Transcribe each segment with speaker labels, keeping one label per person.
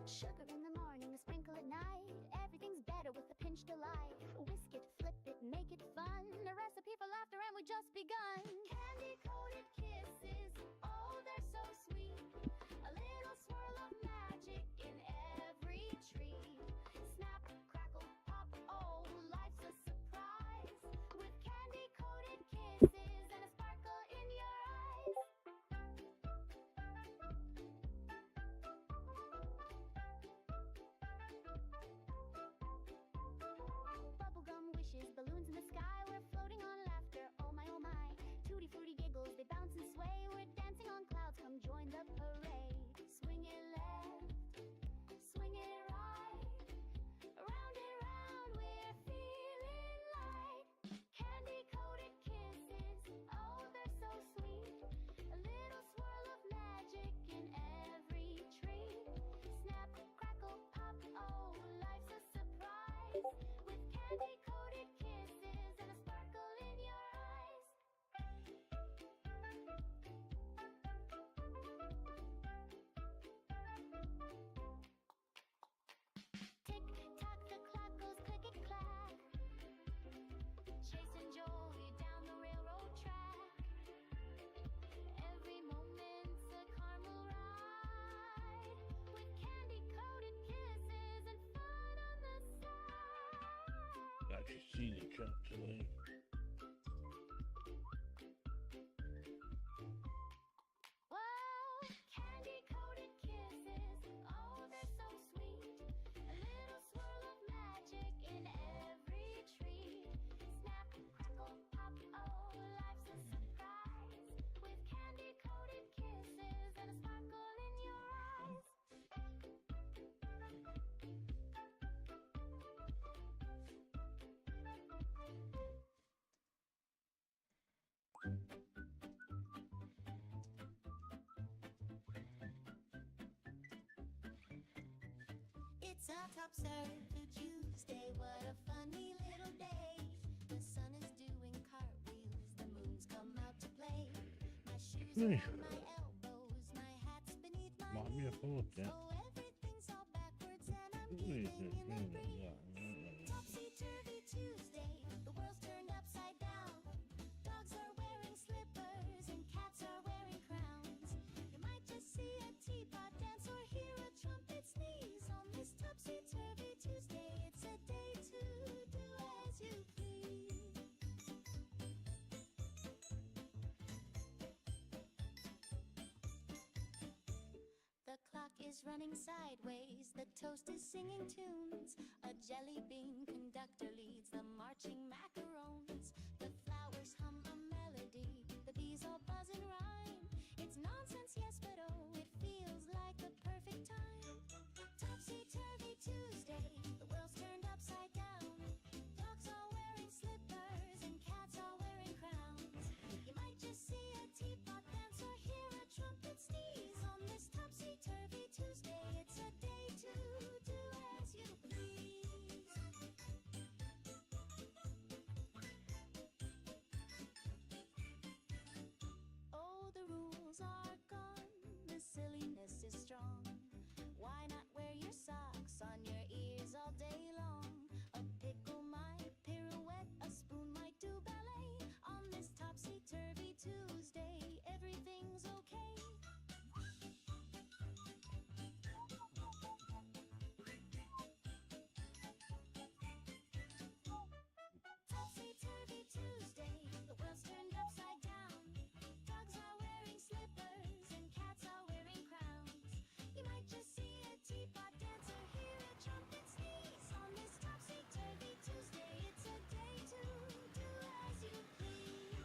Speaker 1: Sugar in the morning, a sprinkle at night. Everything's better with a pinch delight. Whisk it, flip it, make it fun. A recipe for laughter and we just begun. Candy-coated kisses, oh they're so sweet. A little swirl of magic in every treat. Snap, crackle, pop, oh life's a surprise. With candy-coated kisses and a sparkle in your eyes. Bubblegum wishes, balloons in the sky. We're floating on laughter, oh my oh my. Tutti frutti giggles, they bounce and sway. We're dancing on clouds, come join the parade. Swing it left, swing it right. Round and round, we're feeling light. Candy-coated kisses, oh they're so sweet. A little swirl of magic in every treat. Snap, crackle, pop, oh life's a surprise. With candy-coated kisses and a sparkle in your eyes. Tick-tock, the clock goes clickety-clack. Chasing joy down the railroad track. Every moment's a caramel ride. With candy-coated kisses and fun on the side.
Speaker 2: Actually seen it track today.
Speaker 1: Whoa, candy-coated kisses, oh they're so sweet. A little swirl of magic in every treat. Snap, crackle, pop, oh life's a surprise. With candy-coated kisses and a sparkle in your eyes.
Speaker 3: It's a topsy Tuesday, what a funny little day. The sun is doing cartwheels, the moon's come out to play. My shoes are on my elbows, my hat's beneath my
Speaker 2: Might be a
Speaker 3: knees.
Speaker 2: thought, yeah.
Speaker 3: So everything's all backwards and I'm giggling in the breeze. Topsy-turvy Tuesday, the world's turned upside down. Dogs are wearing slippers and cats are wearing crowns. You might just see a teapot dance or hear a trumpet sneeze on this topsy-turvy Tuesday. It's a day to do as you please. The clock is running sideways, the toast is singing tunes. A jelly bean conductor leads the marching macarons. The flowers hum a melody, the bees all buzz and rhyme. It's nonsense, yes, but oh, it feels like a perfect time. Topsy-turvy Tuesday, the world's turned upside down. Dogs are wearing slippers and cats are wearing crowns. You might just see a teapot dance or hear a trumpet sneeze on this topsy-turvy Tuesday. It's a day to do as you please. Oh, the rules are gone, the silliness is strong. Why not wear your socks on your ears all day long? A pickle might pirouette, a spoon might do ballet. On this topsy-turvy Tuesday, everything's okay. Topsy-turvy Tuesday, the world's turned upside down. Dogs are wearing slippers and cats are wearing crowns. You might just see a teapot dance or hear a trumpet sneeze on this topsy-turvy Tuesday. It's a day to do as you please.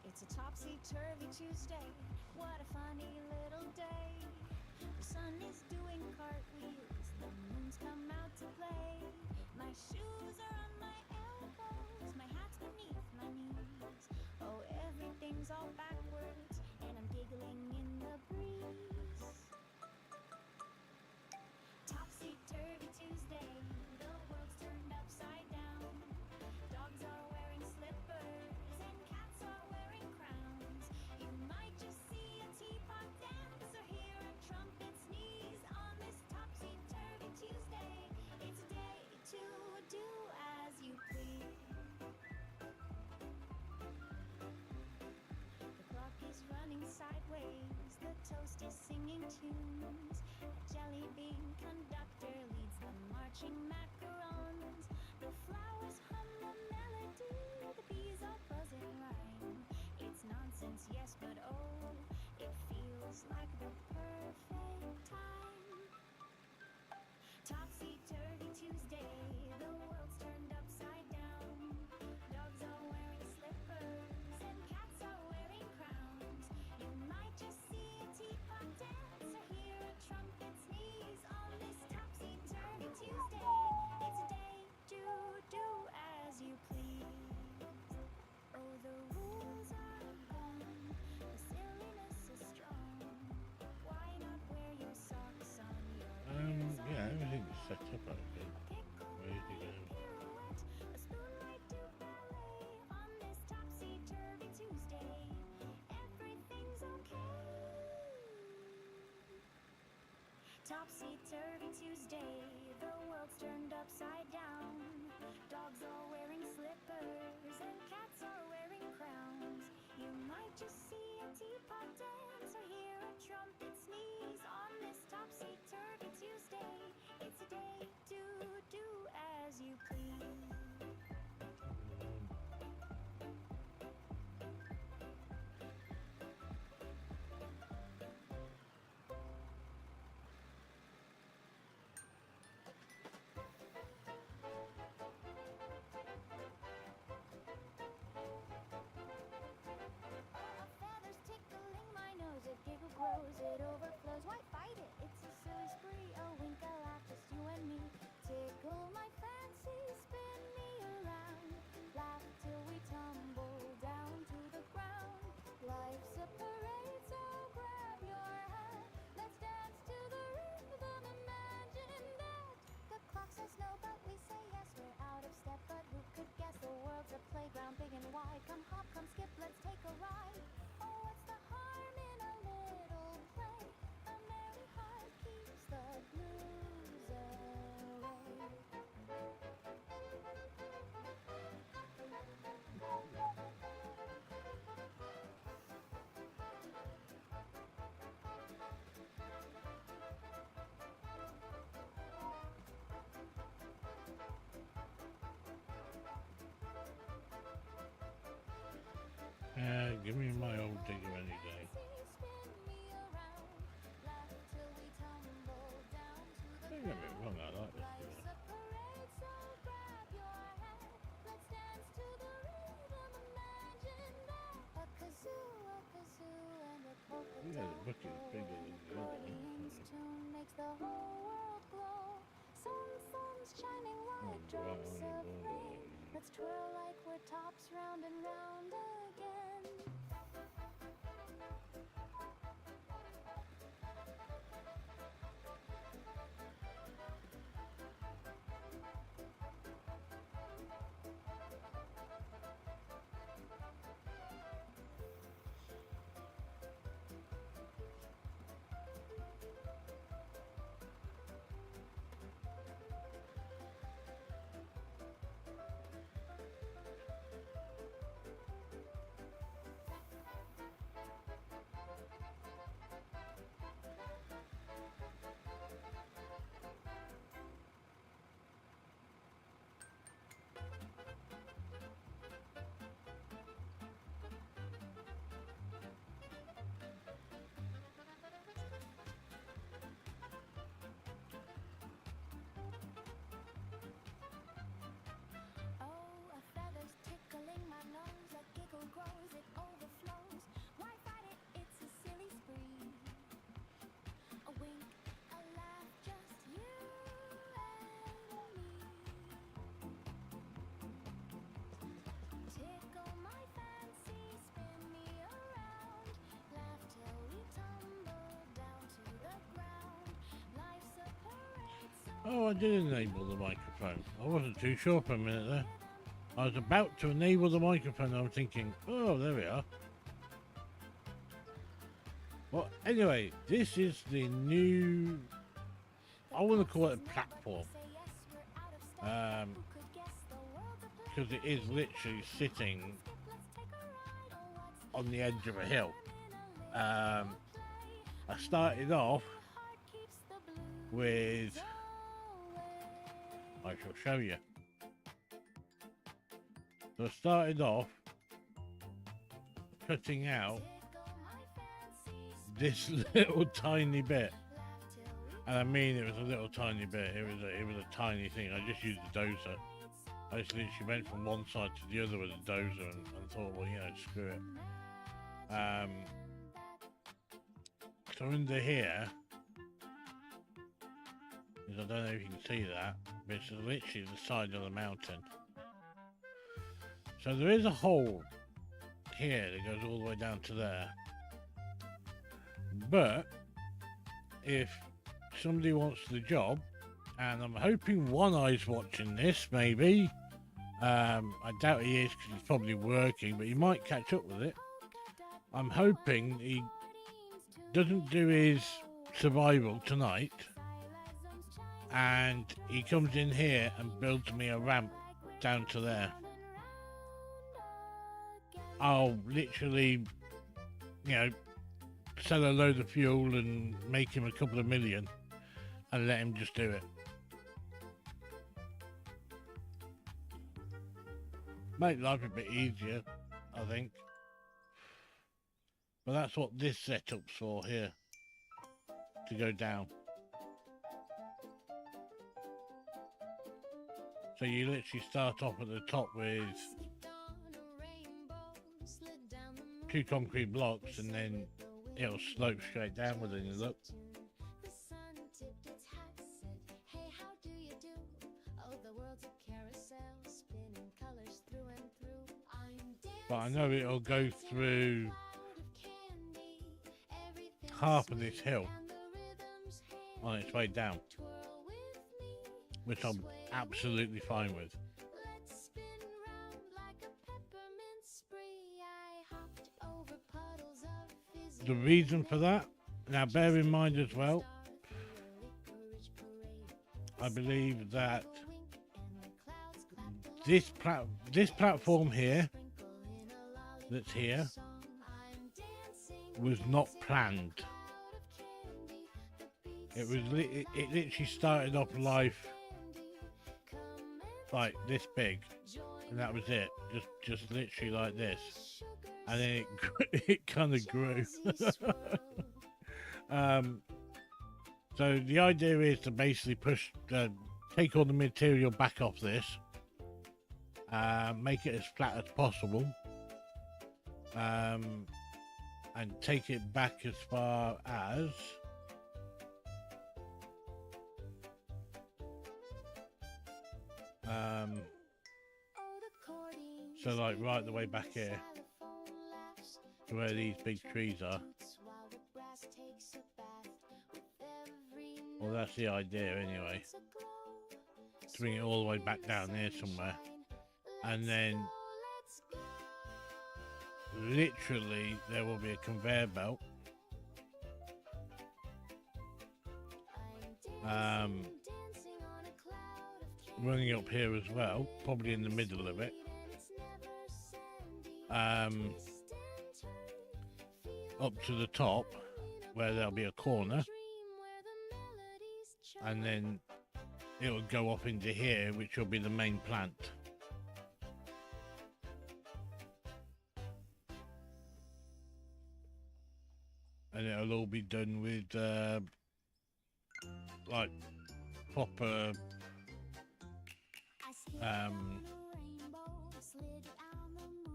Speaker 3: It's a topsy-turvy Tuesday, what a funny little day. The sun is doing cartwheels, the moon's come out to play. My shoes are on my elbows, my hat's beneath my knees. Oh, everything's all backwards and I'm giggling in the breeze. Topsy-turvy marching macarons. The flowers hum a melody, the bees are buzzing rhyme. It's nonsense, yes, but oh, it feels like the perfect time. Topsy-turvy Tuesday, the world's turned upside down. Dogs are wearing slippers and cats are wearing crowns. You might just see a teapot dance or hear a trumpet sneeze on this topsy-turvy Tuesday. It's a day to do as you please. Oh, the rules are gone, the silliness is strong. Why not wear your socks on your ears?
Speaker 2: Yeah, everything's set up, I think. Ready to go.
Speaker 3: A spoon might do ballet on this topsy-turvy Tuesday. Everything's okay. Topsy-turvy Tuesday, the world's turned upside down. Dogs are wearing slippers and cats are wearing crowns. You might just see a teapot dance or hear a trumpet sneeze on this topsy-turvy Tuesday. It's a day to do as you please. A feather's tickling my nose, a giggle grows, it overflows. Why fight it? It's a silly spree, a wink, a laugh, just you and me. Tickle my fancy, spin me around. Laugh till we tumble down to the ground. Life's a parade, so grab your hat. Let's dance to the rhythm, imagine that. The clock says no, but we say yes. We're out of step, but who could guess? The world's a playground big and wide. Come hop, come skip, let's take a ride. Oh, what's the harm in a little play? A merry heart keeps the blues away.
Speaker 2: Give me my old digger any day.
Speaker 3: Spin me around. Laugh till we tumble down to the
Speaker 2: Don't get me wrong, I like this
Speaker 3: Life's
Speaker 2: digger.
Speaker 3: a parade, so grab your hat. Let's dance to the rhythm, imagine that. A kazoo, and a polka
Speaker 2: Yeah, the
Speaker 3: dot
Speaker 2: book is bigger than the other one.
Speaker 3: accordion's tune makes the whole world glow. Sun's shining like
Speaker 2: Oh,
Speaker 3: drops
Speaker 2: wow,
Speaker 3: of
Speaker 2: oh,
Speaker 3: rain. Let's twirl like we're tops round and round again.
Speaker 2: Oh, I did enable the microphone. I wasn't too sure for a minute there. I was about to enable the microphone. I'm thinking, oh, there we are. Well, anyway, this is the new, I want to call it a platform. Because it is literally sitting on the edge of a hill. I started off with I shall show you. So I started off cutting out this little tiny bit, and I mean it was a little tiny bit. It was a tiny thing. I just used a dozer. I just literally went from one side to the other with a dozer and thought, well, you know, screw it. So under here, because I don't know if you can see that, but it's literally the side of the mountain. So there is a hole here that goes all the way down to there. But if somebody wants the job, and I'm hoping One Eye's watching this, maybe. I doubt he is because he's probably working, but he might catch up with it. I'm hoping he doesn't do his survival tonight and he comes in here and builds me a ramp down to there. I'll literally, you know, sell a load of fuel and make him a couple of million and let him just do it. Make life a bit easier, I think. But that's what this setup's for here, to go down. So you literally start off at the top with 2 concrete blocks and then it'll slope straight downward and you look. But I know it'll go through half of this hill on its way down, which I'm absolutely fine with. The reason for that, now bear in mind as well, I believe that this platform here, that's here, was not planned. It literally started off life like this big, and that was it. Just literally like this, and then it kind of grew. So the idea is to basically take all the material back off this, make it as flat as possible, and take it back as far as so like right the way back here to where these big trees are. Well, that's the idea anyway, to bring it all the way back down here somewhere, and then literally there will be a conveyor belt running up here as well, probably in the middle of it, up to the top where there'll be a corner, and then it'll go off into here, which will be the main plant. And it'll all be done with like proper I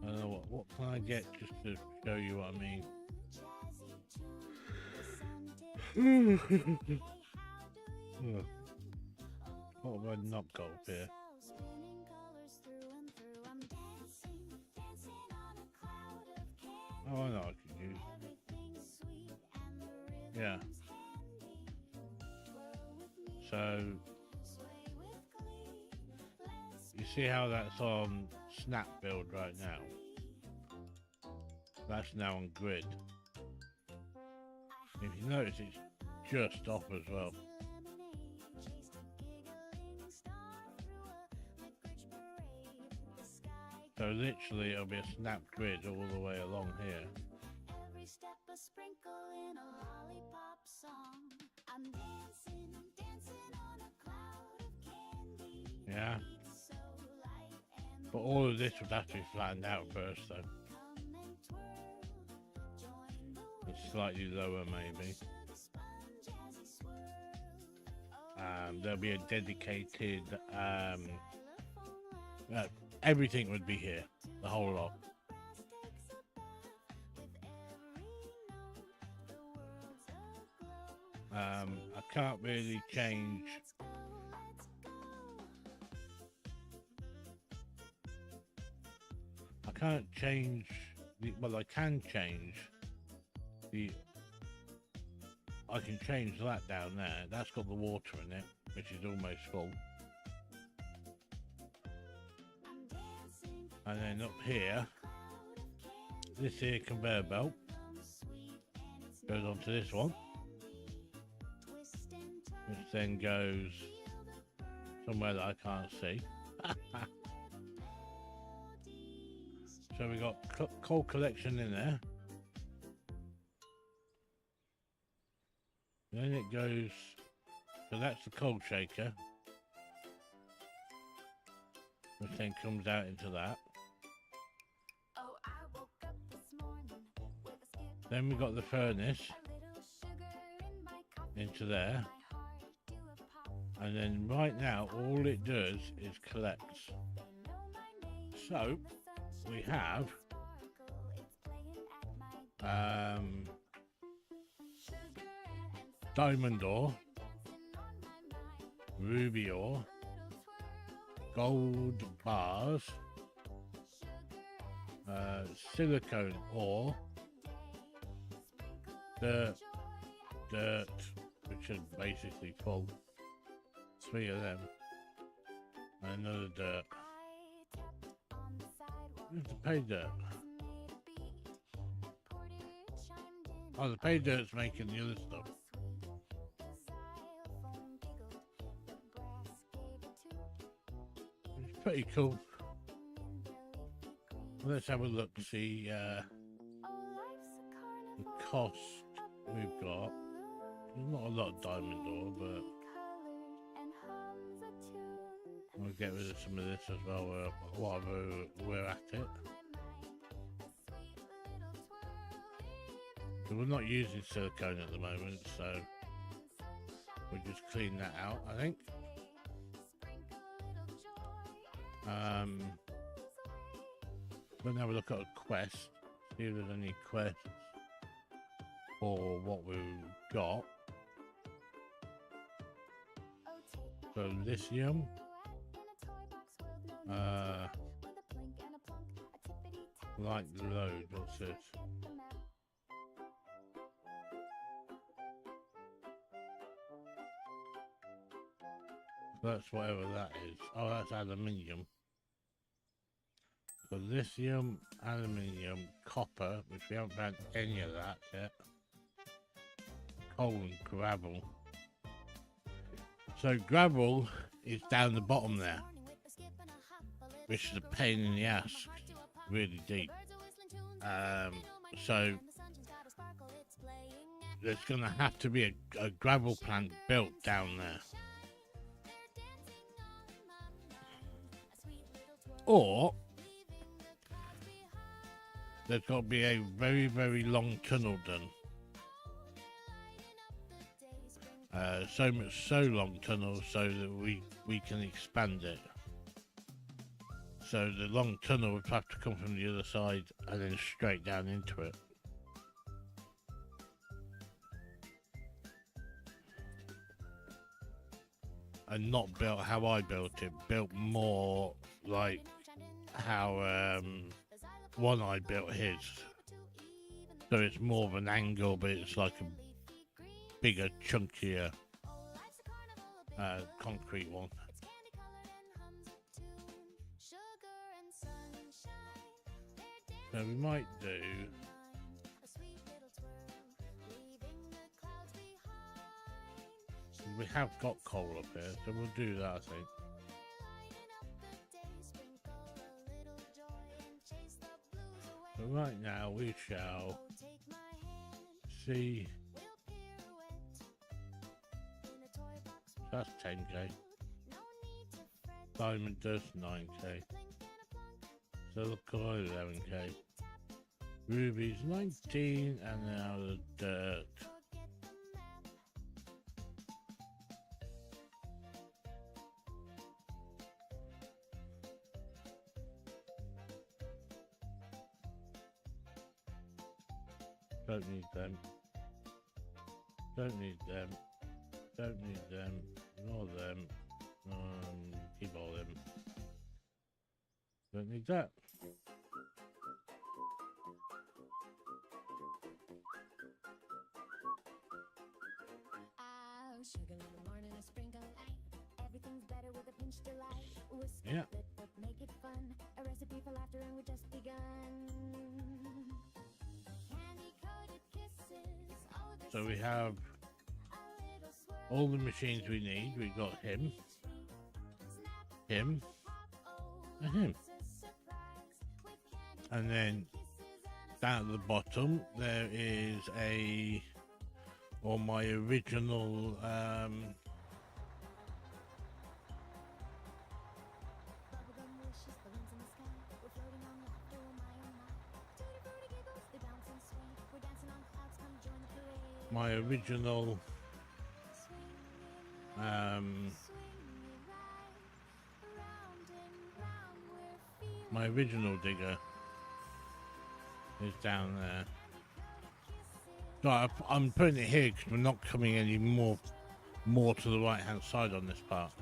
Speaker 2: don't know what can I get just to show you what I mean. What have I not got up here? Oh, I know I could use. Yeah. So you see how that's on snap build right now? That's now on grid. If you notice, it's just off as well. So literally it'll be a snap grid all the way along here.
Speaker 3: Every step a sprinkle in a lollipop song. I'm dancing on a cloud of candy.
Speaker 2: Yeah. But all of this would have to be flattened out first, though. It's slightly lower, maybe. There'll be a dedicated. Everything would be here, the whole lot. I can't really change. I can't change. Well, I can change the. I can change that down there. That's got the water in it, which is almost full. And then up here, this here conveyor belt goes onto this one, which then goes somewhere that I can't see. So we got coal collection in there. Then it goes, so that's the coal shaker, which then comes out into that. Then we got the furnace into there, and then right now all it does is collects. So we have diamond ore, ruby ore, gold bars, silicone ore, dirt, which is basically full, 3 of them, and another dirt. You have to pay dirt. Oh, the pay dirt's making the other stuff. It's pretty cool. Let's have a look, see the cost we've got. There's not a lot of diamond ore, but we'll get rid of some of this as well while we're at it. So we're not using silicone at the moment, so we'll just clean that out, I think. We'll have a look at a quest, see if there's any quests for what we've got. So lithium, light load, what's this? That's whatever that is. Oh, that's aluminium. So lithium, aluminium, copper, which we haven't found any of that yet. Coal and gravel. So gravel is down the bottom there, which is a pain in the ass, really deep. So there's going to have to be a gravel plant built down there. Or there's got to be a very, very long tunnel done. So long tunnel so that we can expand it. So the long tunnel would have to come from the other side and then straight down into it. And not built how I built it, built more like how One Eye built his. So it's more of an angle, but it's like a bigger, chunkier concrete one. So we might do we have got coal up here, so we'll do that, I think. So right now we shall see. That's 10k. Diamond dust 9k. Silica 11k. Rubies 19, and now the dirt. Don't need them. Don't need them. Don't need them. Ignore them. Keep all them. Don't need that.
Speaker 3: Sugar in the morning, a sprinkle light. Everything's better with a pinch delight.
Speaker 2: Yeah.
Speaker 3: But make it fun. A recipe for laughter, and we just begun. Candy coated kisses. Oh,
Speaker 2: So we have all the machines we need. We got him, him, and him. And then down at the bottom there is my original my original digger is down there. No, I'm putting it here because we're not coming any more to the right hand side on this part.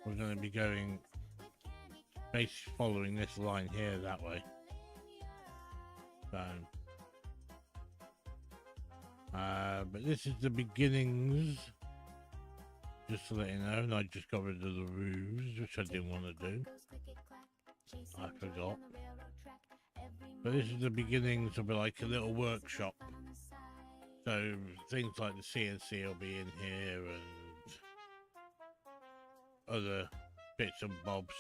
Speaker 2: We're going to be going basically following this line here that way. So, but this is the beginnings, just to let you know. And I just got rid of the roofs, which I didn't want to do. I forgot. But this is the beginnings of like a little workshop. So things like the CNC will be in here, and other bits and bobs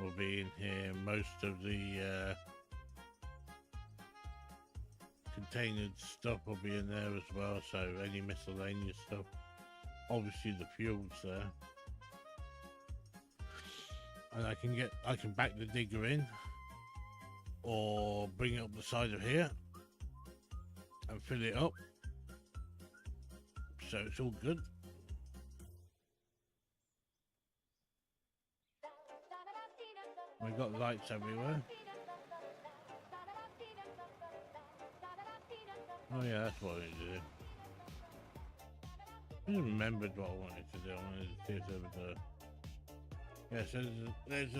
Speaker 2: will be in here. Most of the contained stuff will be in there as well, so any miscellaneous stuff. Obviously the fuel's there. And I can back the digger in, or bring it up the side of here and fill it up, so it's all good. We've got lights everywhere. Oh yeah, that's what I wanted to do. I just remembered what I wanted to do. I wanted to see if there was a... Yeah, so there's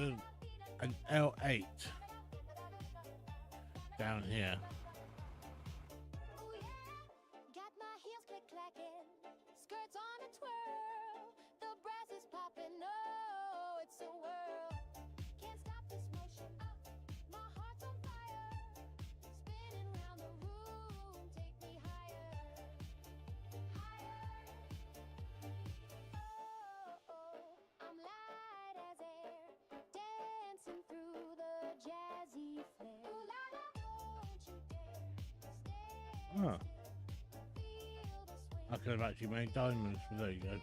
Speaker 2: an L8 down here.
Speaker 3: Got my heels click clacking, skirts on a twirl. The brass is popping, oh, it's a whirl. Can't stop this motion, my heart's on fire. Spinning round the room, take me higher, higher. Oh, I'm light as air, dancing through the jazzy flare. Ooh la la, don't you dare stay.
Speaker 2: Oh, I could have actually made diamonds, but there you go.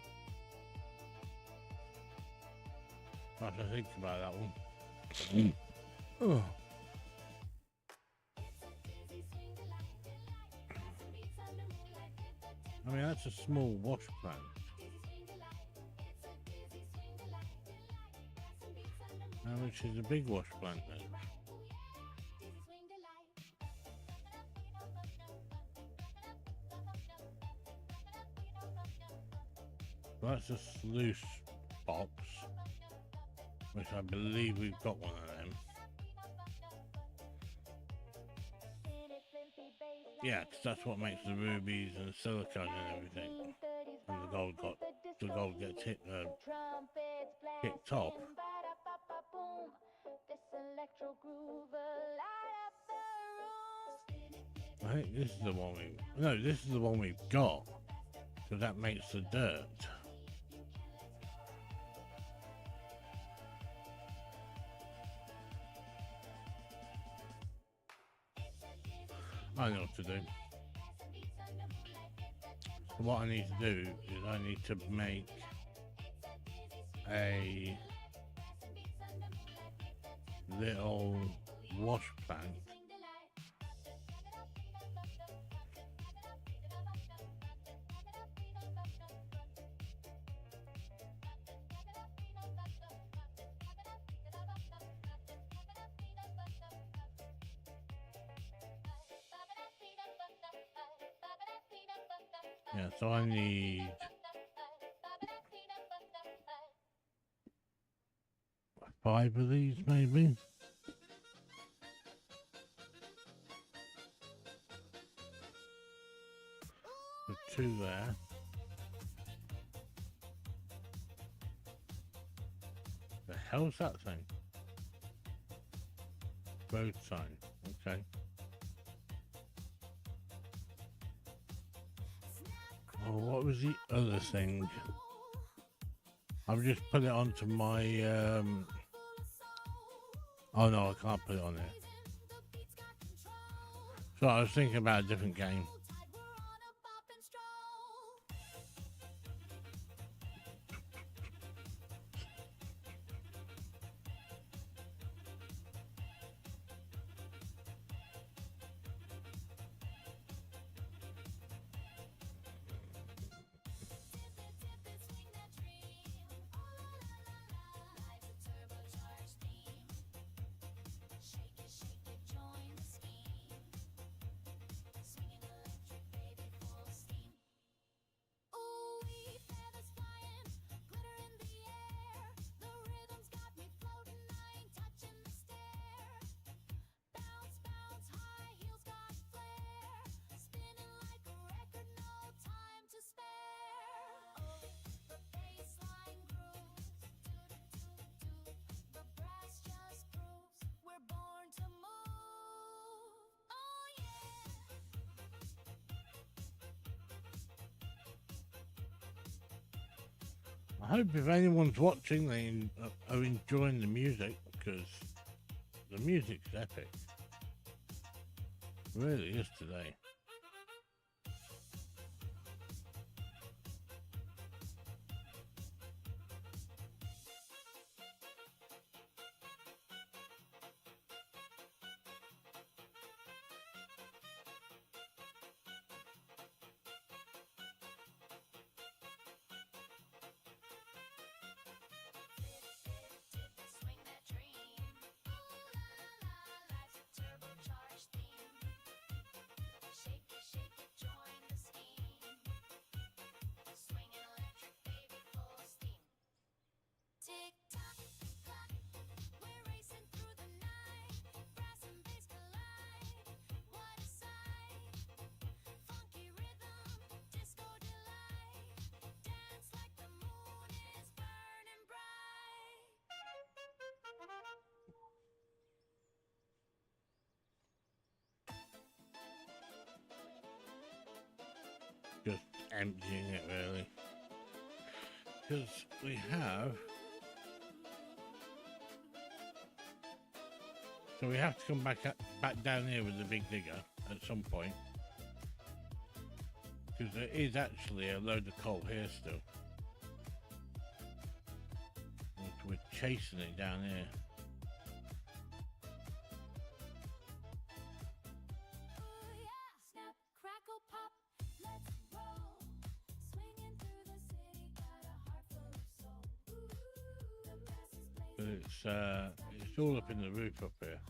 Speaker 2: I have to think about that one. Oh. I mean, that's a small wash plant. How much is a big wash plant then? Well, that's a sluice box, which I believe we've got one of them. Yeah, because that's what makes the rubies and silicone and everything. And the gold gets kicked off. I think this is the one this is the one we've got, so that makes the dirt. I know what to do. What I need to do is I need to make a little wash plant. Yeah, so I need 5 of these maybe. With 2 there. The hell's that thing? Road sign. Okay. Oh, what was the other thing? I've just put it onto my oh no, I can't put it on there. So I was thinking about a different game. I hope if anyone's watching, they are enjoying the music, because the music's epic. It really is today. Just emptying it really, because we have to come back down here with the big digger at some point, because there is actually a load of coal here still, which we're chasing it down here. But it's all up in the roof up here.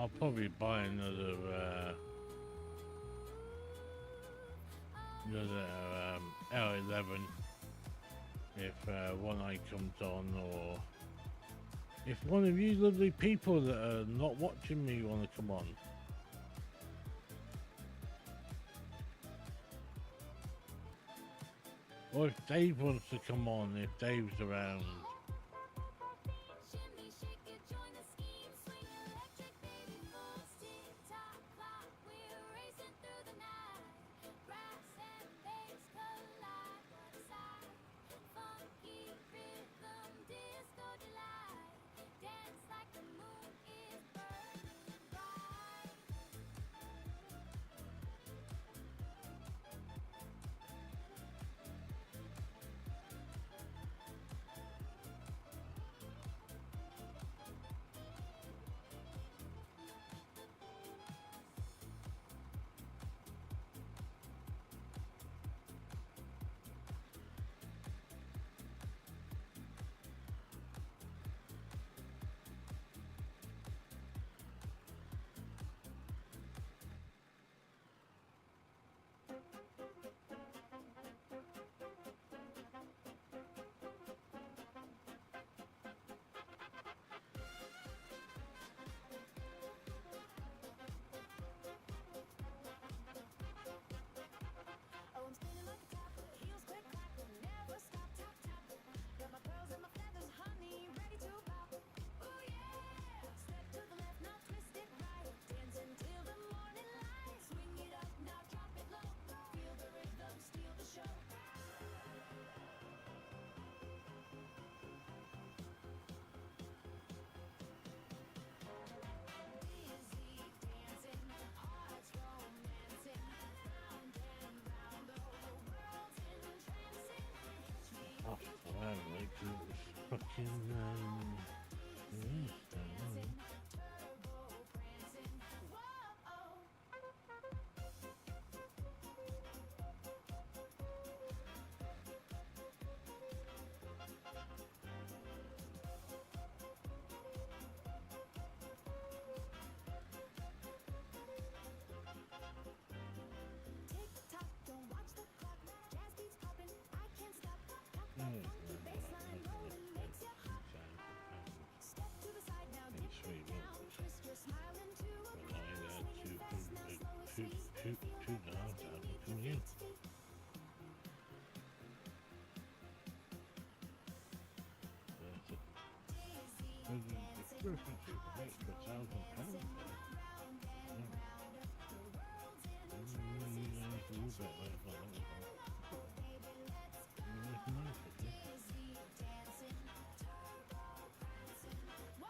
Speaker 2: I'll probably buy another L11 if One Eye comes on, or if one of you lovely people that are not watching me want to come on. Or if Dave wants to come on, if Dave's around.
Speaker 3: Shimmy, shake it, join the scheme, swing electric, baby, moves, tick-tock clock, we're racing through the night. Brass and bass collide, what a sight. Funky rhythm, disco delight. Dance like the moon is burning bright. Oh, I'm spinning like a top, heels click clack, never stop, tap tap. Got my pearls and my feathers, honey, ready to pop. Ooh yeah, step to the left, now twist it right, dance until the morning light. Swing it up, now drop it low, feel the rhythm, steal the show. Dizzy dancing, hearts romancing, round and round, the whole world's entrancing. Catch me
Speaker 2: Oh, wow, like this fucking
Speaker 3: dancing, turbo prancing, whoa. Tick tock, don't watch the clock. Jazz beats popping, I can't stop. Got that funky bassline rolling, makes you hot. Step to the side now, dip it down, twist your smile into a frown. Swinging fast now, slow it speed. Feel the buzz beneath your feet. Dizzy dancing, hearts romancing, round and round, the world's entrancing. Baby, let's go. Dizzy dancing, turbo prancing, whoa.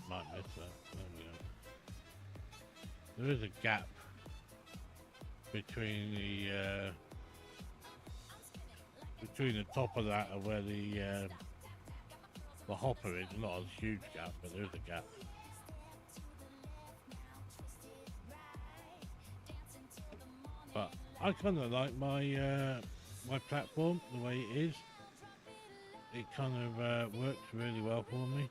Speaker 2: Might miss that. There we go. There is a gap between the top of that and where the hopper is. Not a huge gap, but there is a gap. But I kind of like my my platform the way it is. It kind of works really well for me.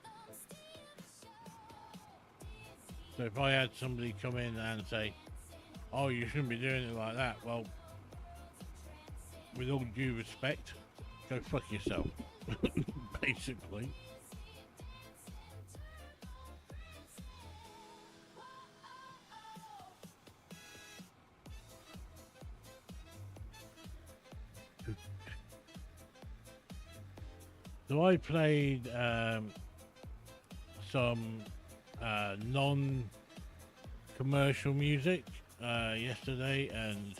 Speaker 2: So if I had somebody come in and say, "Oh, you shouldn't be doing it like that," well, with all due respect, go fuck yourself, basically. So I played some non-commercial music yesterday, and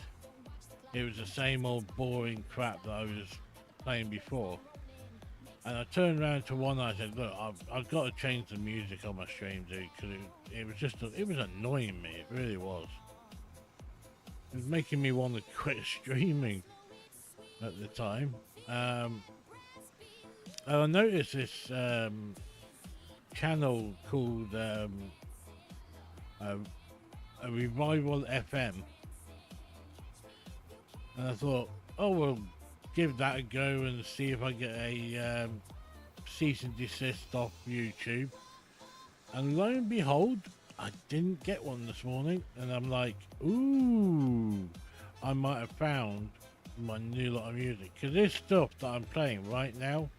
Speaker 2: it was the same old boring crap that I was playing before. And I turned around to one and I said, look, I've got to change the music on my stream, dude, because it was just, it was annoying me. It really was. It was making me want to quit streaming at the time. And I noticed this channel called a Revival FM. And I thought, oh, well, give that a go and see if I get a cease and desist off YouTube. And lo and behold, I didn't get one this morning. And I'm like, ooh, I might have found my new lot of music. Because this stuff that I'm playing right now,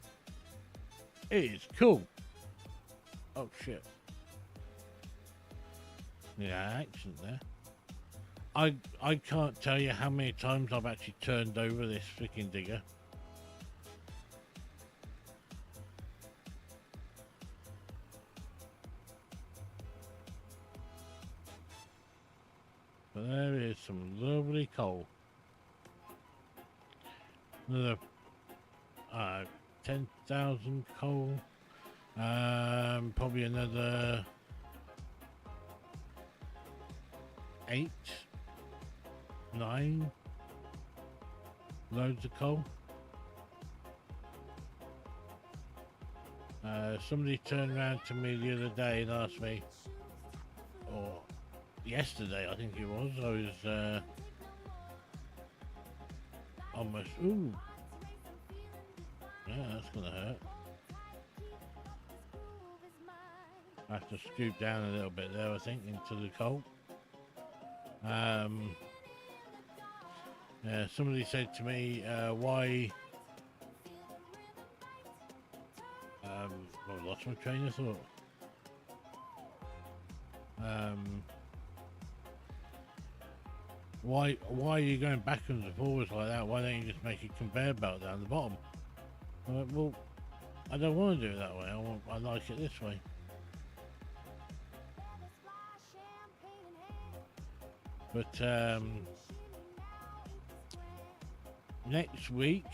Speaker 2: it is cool. Oh, shit. Yeah, accent there. I can't tell you how many times I've actually turned over this freaking digger. But there is some lovely coal. Another 10,000 coal. Probably another 8, 9 loads of coal. Somebody turned around to me the other day and asked me, or yesterday I think it was, I was almost, ooh, yeah, that's gonna hurt. I have to scoop down a little bit there, I think, into the coal. Somebody said to me, why... I lost my train of thought. Why are you going backwards and forwards like that? Why don't you just make a conveyor belt down the bottom? I went, well, I don't want to do it that way. I like it this way. But next week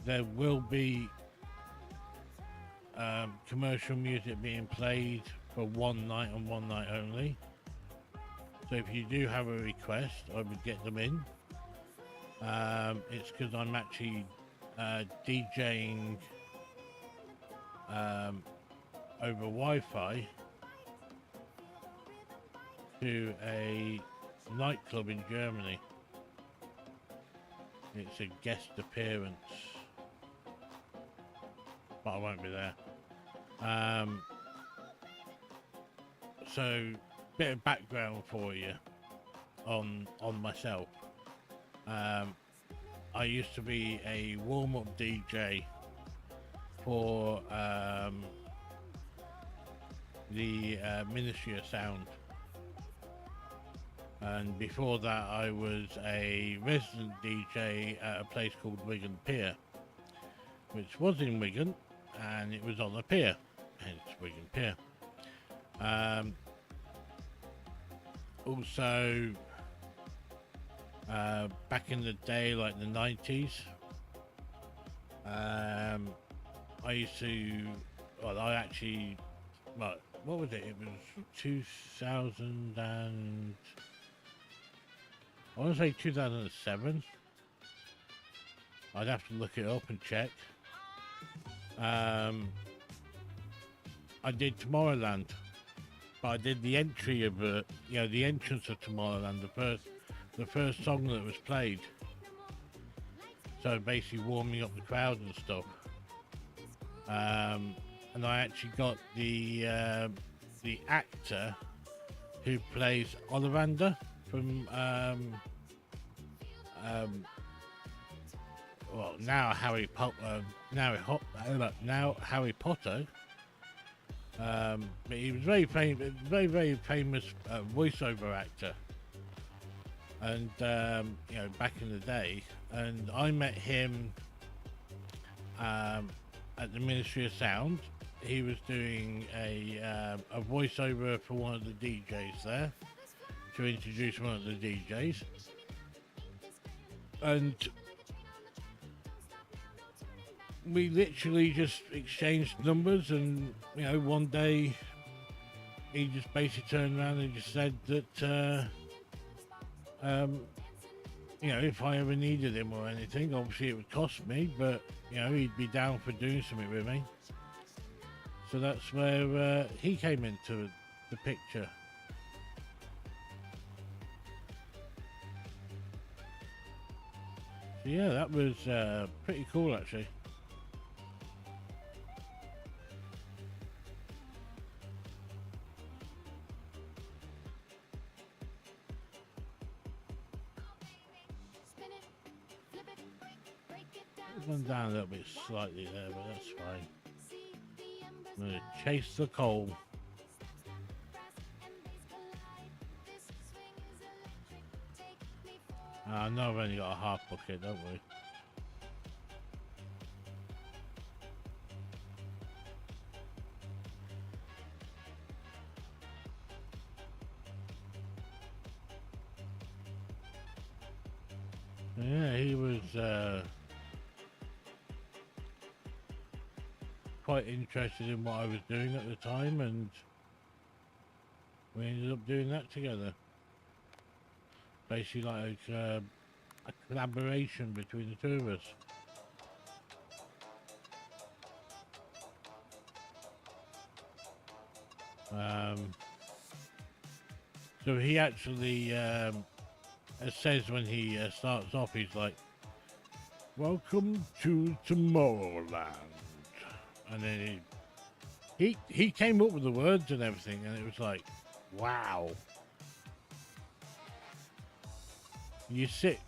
Speaker 2: there will be commercial music being played for one night and one night only. So if you do have a request, I would get them in. It's because I'm actually DJing over Wi-Fi to a nightclub in Germany. It's a guest appearance, but I won't be there. So, bit of background for you on myself. I used to be a warm-up DJ for the Ministry of Sound. And before that I was a resident DJ at a place called Wigan Pier, which was in Wigan and it was on a pier, hence Wigan Pier. Also back in the day, like the 90s, I used to, well, I actually, well, what was it? It was 2000 and, I want to say 2007. I'd have to look it up and check. I did Tomorrowland, but I did the entry of the entrance of Tomorrowland, the first song that was played. So basically warming up the crowd and stuff. And I actually got the actor who plays Ollivander from well, now Harry Potter. Now Harry Potter. But he was very famous voiceover actor, and you know, back in the day. And I met him at the Ministry of Sound. He was doing a voiceover for one of the DJs there, to introduce one of the DJs. And we literally just exchanged numbers, and one day he just basically turned around and just said that if I ever needed him or anything, obviously it would cost me, but he'd be down for doing something with me. So that's where he came into the picture. So yeah, that was pretty cool actually. Gone down a little bit slightly there, but that's fine. I'm going to chase the coal. I know I've only got a half bucket, don't we? Yeah, he was quite interested in what I was doing at the time, and we ended up doing that together. Basically like a collaboration between the two of us. So he actually says when he starts off, he's like, "Welcome to Tomorrowland," and then he came up with the words and everything, and it was like, wow. You sit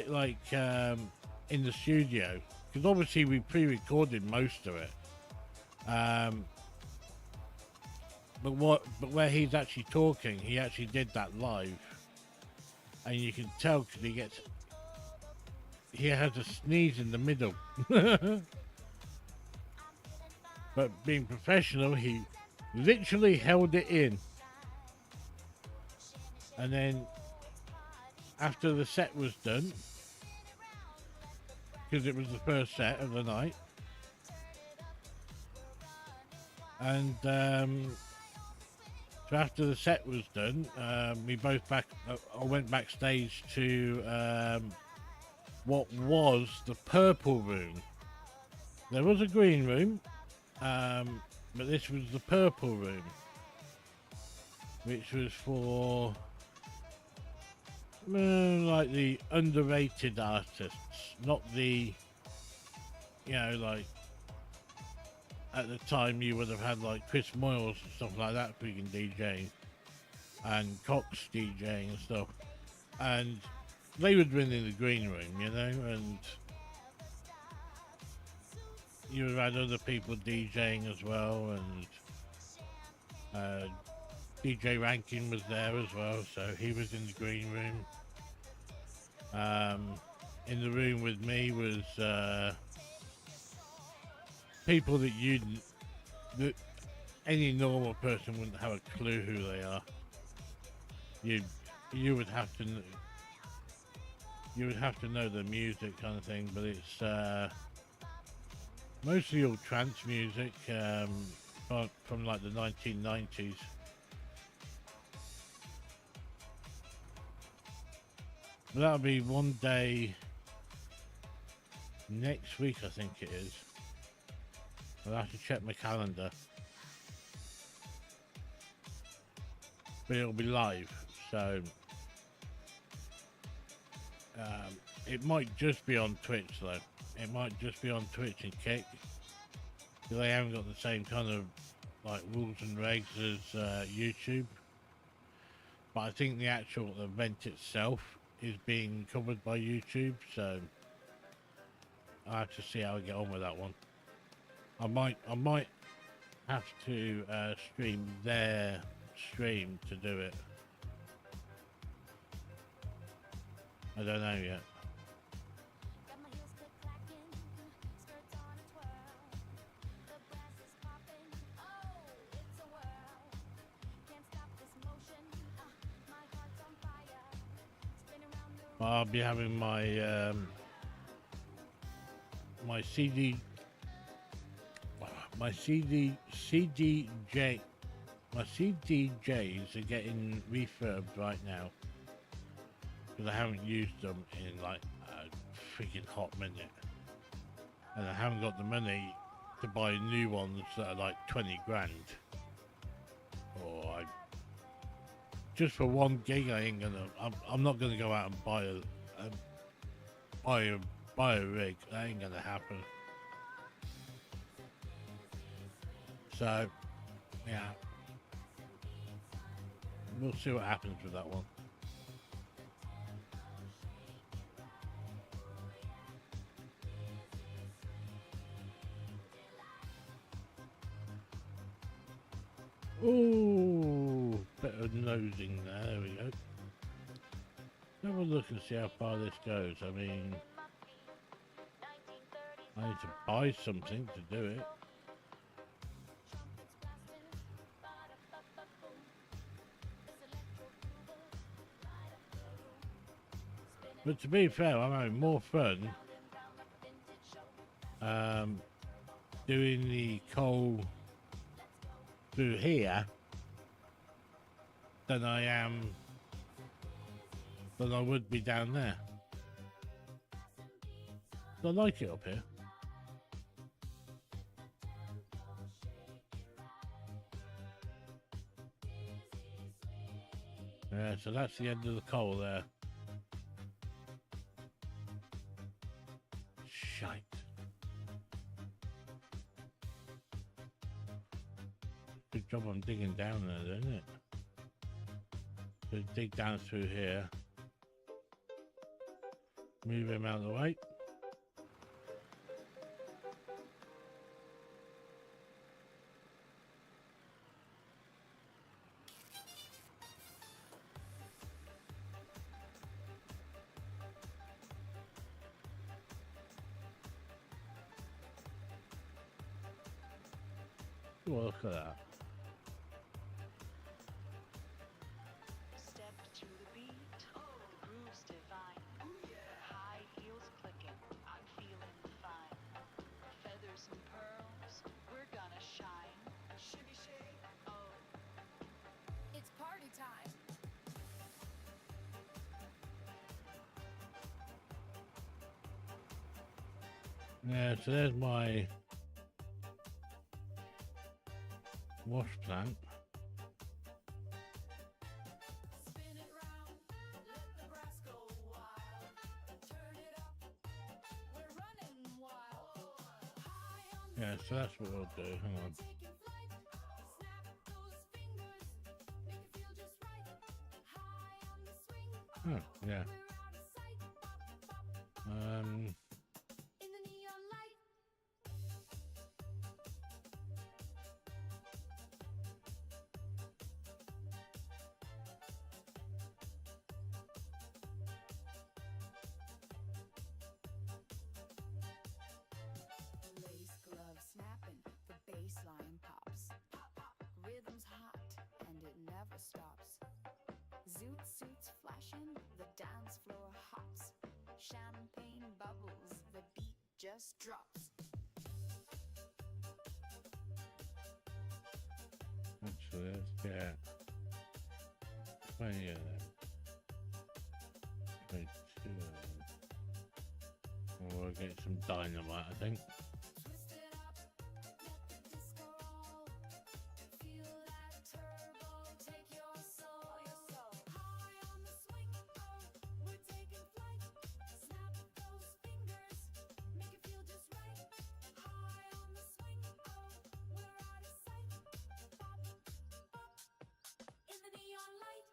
Speaker 2: like in the studio, because obviously we pre-recorded most of it, but where he's actually talking, he actually did that live, and you can tell because he has a sneeze in the middle. But being professional, he literally held it in, and then after the set was done, because it was the first set of the night, and so after the set was done, I went backstage to what was the purple room. There was a green room, but this was the purple room, which was for like the underrated artists, not the, like at the time you would have had like Chris Moyles and stuff like that freaking DJing, and Cox DJing and stuff, and they would have been in the green room, and you would have had other people DJing as well, and DJ Rankin was there as well, so he was in the green room. In the room with me was people that any normal person wouldn't have a clue who they are. You would have to know the music kind of thing, but it's mostly all trance music from like the 1990s. But that'll be one day next week, I think it is. I'll have to check my calendar. But it'll be live, so it might just be on Twitch though. It might just be on Twitch and Kick. They haven't got the same kind of like rules and regs as YouTube. But I think the actual event itself is being covered by YouTube, so I have to see how I get on with that one. I might have to stream their stream to do it. I don't know yet. I'll be having my my CDJ, my CDJs are getting refurbed right now because I haven't used them in like a freaking hot minute, and I haven't got the money to buy new ones that are like 20 grand. Or just for 1 gig, I'm not gonna go out and buy a rig. That ain't gonna happen. So, yeah, we'll see what happens with that one. Ooh, bit of nosing there. There we go. Have a look and see how far this goes. I mean, I need to buy something to do it. But to be fair, I'm having more fun doing the coal through here than I would be down there. I like it up here. Yeah, so that's the end of the coal there. Shite. Good job I'm digging down there, isn't it? So dig down through here. Move him out of the way. Oh, look at that.
Speaker 4: Step to the beat, the groove's divine. High heels clicking, I'm feeling fine. Feathers and pearls, we're gonna shine. Shimmy shake, oh.
Speaker 3: It's party time.
Speaker 2: Yeah, so there's my wash plant.
Speaker 3: Spin it round, let the brass go wild. Turn it up, we're running wild. High on the
Speaker 2: Yeah, so that's what we'll do. Hang on.
Speaker 3: taking flight. Snap those fingers, make it feel just right. High on the swing,
Speaker 2: Oh, yeah.
Speaker 3: we're out of sight. Pop, pop, in the neon light. Lace gloves snapping, the bass line pops. Rhythm's hot and it never stops. Zoot suits flashing, the dance floor hops. Champagne bubbles, the beat just drops.
Speaker 2: Actually, let's get 20 of them. 22 of them. Or we'll get some dynamite, I think.
Speaker 3: Twist it up, let the disco roll. Feel that turbo, take your soul. High on the swing, oh, we're taking flight. Snap those fingers, make it feel just right. High on the swing, oh, we're out of sight. Pop, pop, in the neon light.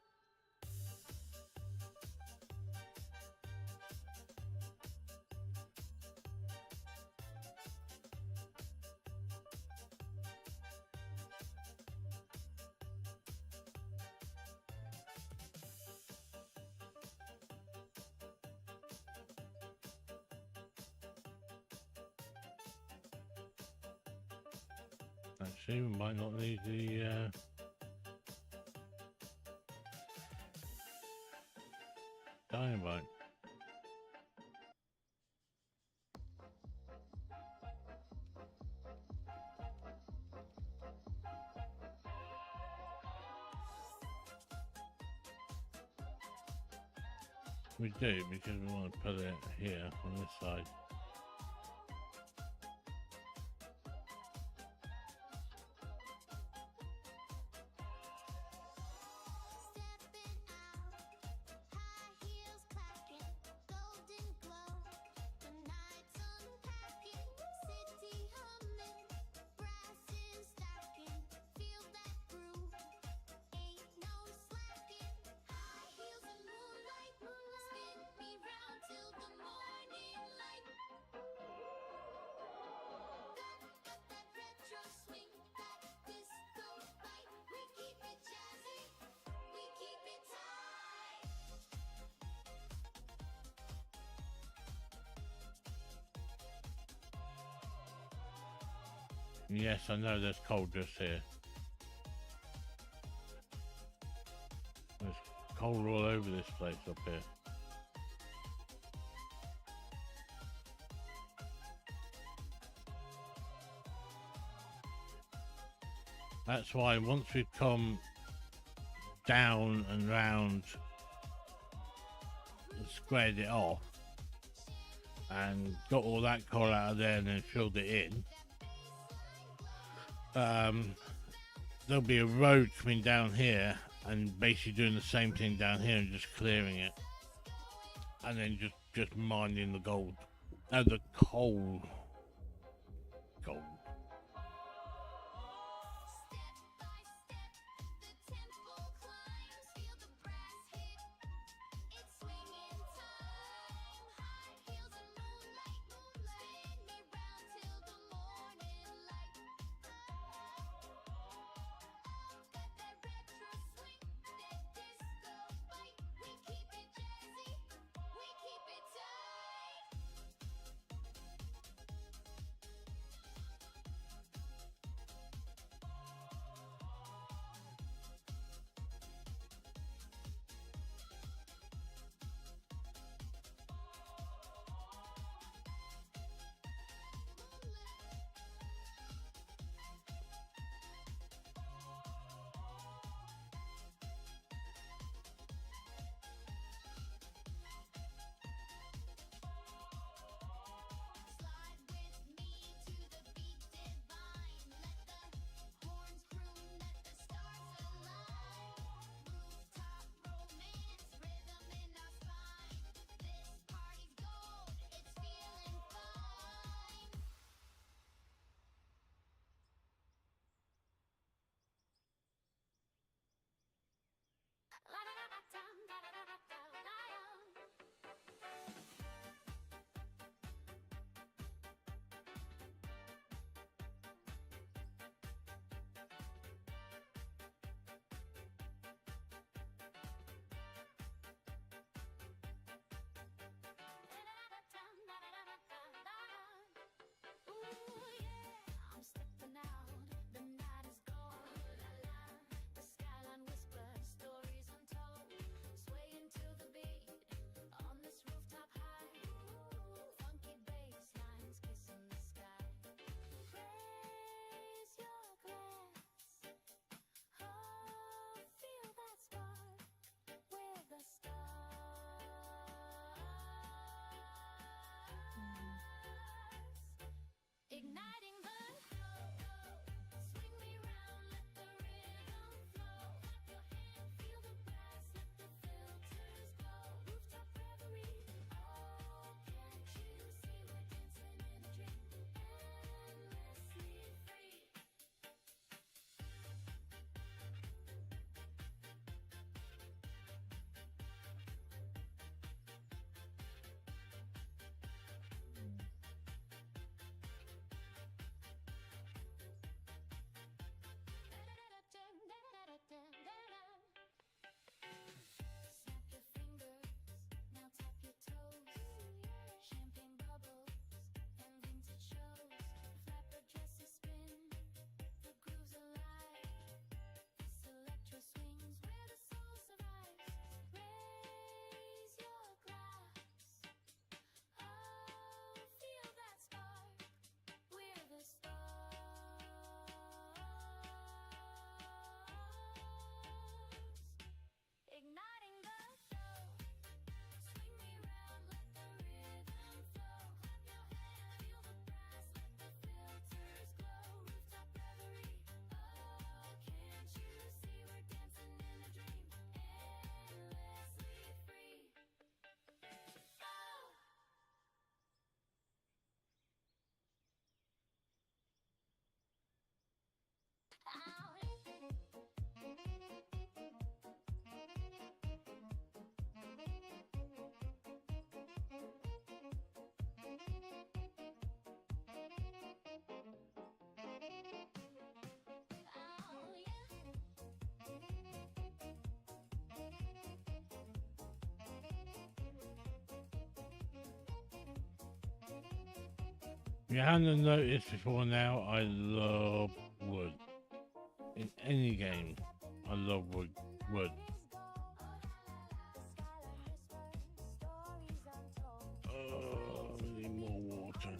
Speaker 2: Actually, we might not need the dynamite. We do, because we want to put it here on this side.
Speaker 3: Stepping out, high heels clacking, golden glow. The night's unpacking, city humming, brass is stacking. Feel that groove, ain't no slacking. High heels and moonlight, spin me round till the morning light. Got that retro swing, that disco bite. We keep it jazzy, we keep it tight.
Speaker 2: Yes, I know there's cold just here. There's cold all over this place up here. That's why once we've come down and round and squared it off and got all that coal out of there and then filled it in, there'll be a road coming down here and basically doing the same thing down here and just clearing it and then just mining the gold, the coal.
Speaker 3: Step by step, the temple climbs. Feel the brass hit, it's swinging time. High heels and moonlight, spin me round till the morning light. Got that retro swing, that disco bite. We keep it jazzy, we keep it tight. Slide with me to the beat divine. Let the horns croon, let the stars align. Rooftop romance, rhythm in our spine. This party's gold, it's feeling fine. La-da-da-da-dum, da-da-da-da-dum. Ooh, yeah, I'm stepping out. The night is gold. The skyline whispers stories untold. Swaying to the
Speaker 2: you haven't noticed before now, I love wood. In any game, I love wood. Oh, I need more water.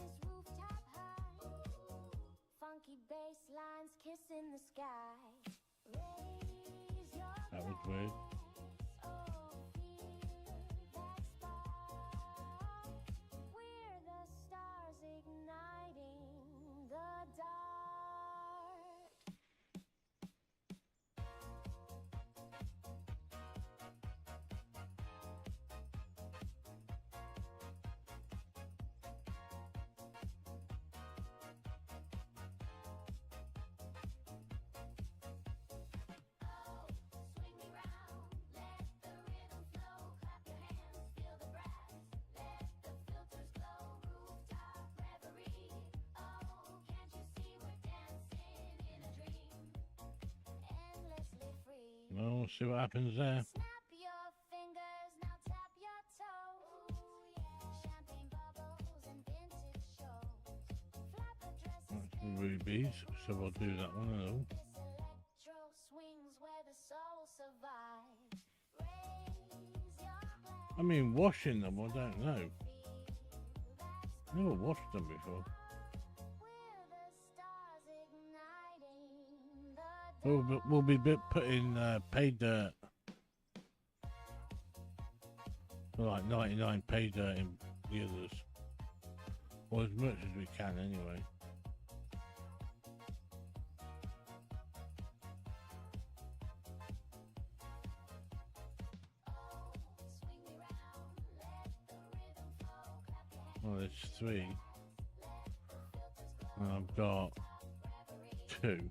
Speaker 3: Funky bass lines kissing the sky.
Speaker 2: That was weird.
Speaker 3: We're the stars igniting the dark.
Speaker 2: Well, we'll see what happens there.
Speaker 3: Snap your fingers, now tap your toes. Champagne bubbles and vintage shows. Flapper dresses,
Speaker 2: That's rubies, so we'll do that one. Hello.
Speaker 3: this electro swings where the soul survives. Raise your glass,
Speaker 2: I mean, washing them, I don't know. Never washed them before.
Speaker 3: we're the stars igniting the
Speaker 2: We'll be putting pay dirt. Like 99 pay dirt in the others. Or as much as we can anyway. Well, there's 3. And I've got 2.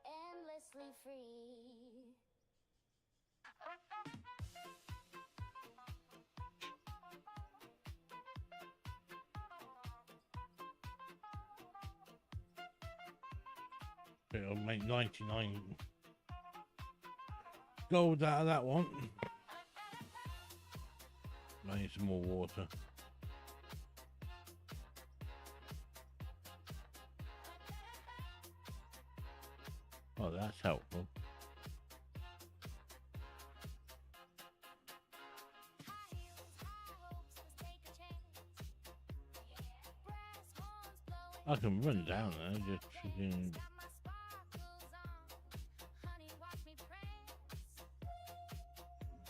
Speaker 3: endlessly free.
Speaker 2: It'll make 99 gold out of that one. I need some more water. Oh, that's helpful. I can run down there, just freaking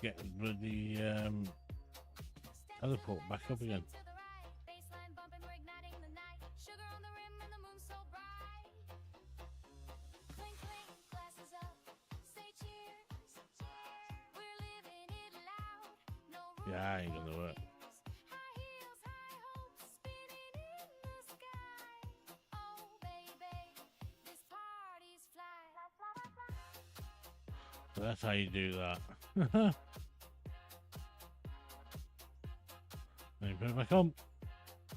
Speaker 2: get the bloody teleport back up again. Yeah, I ain't gonna work. So that's how you do that. Then you put it back on.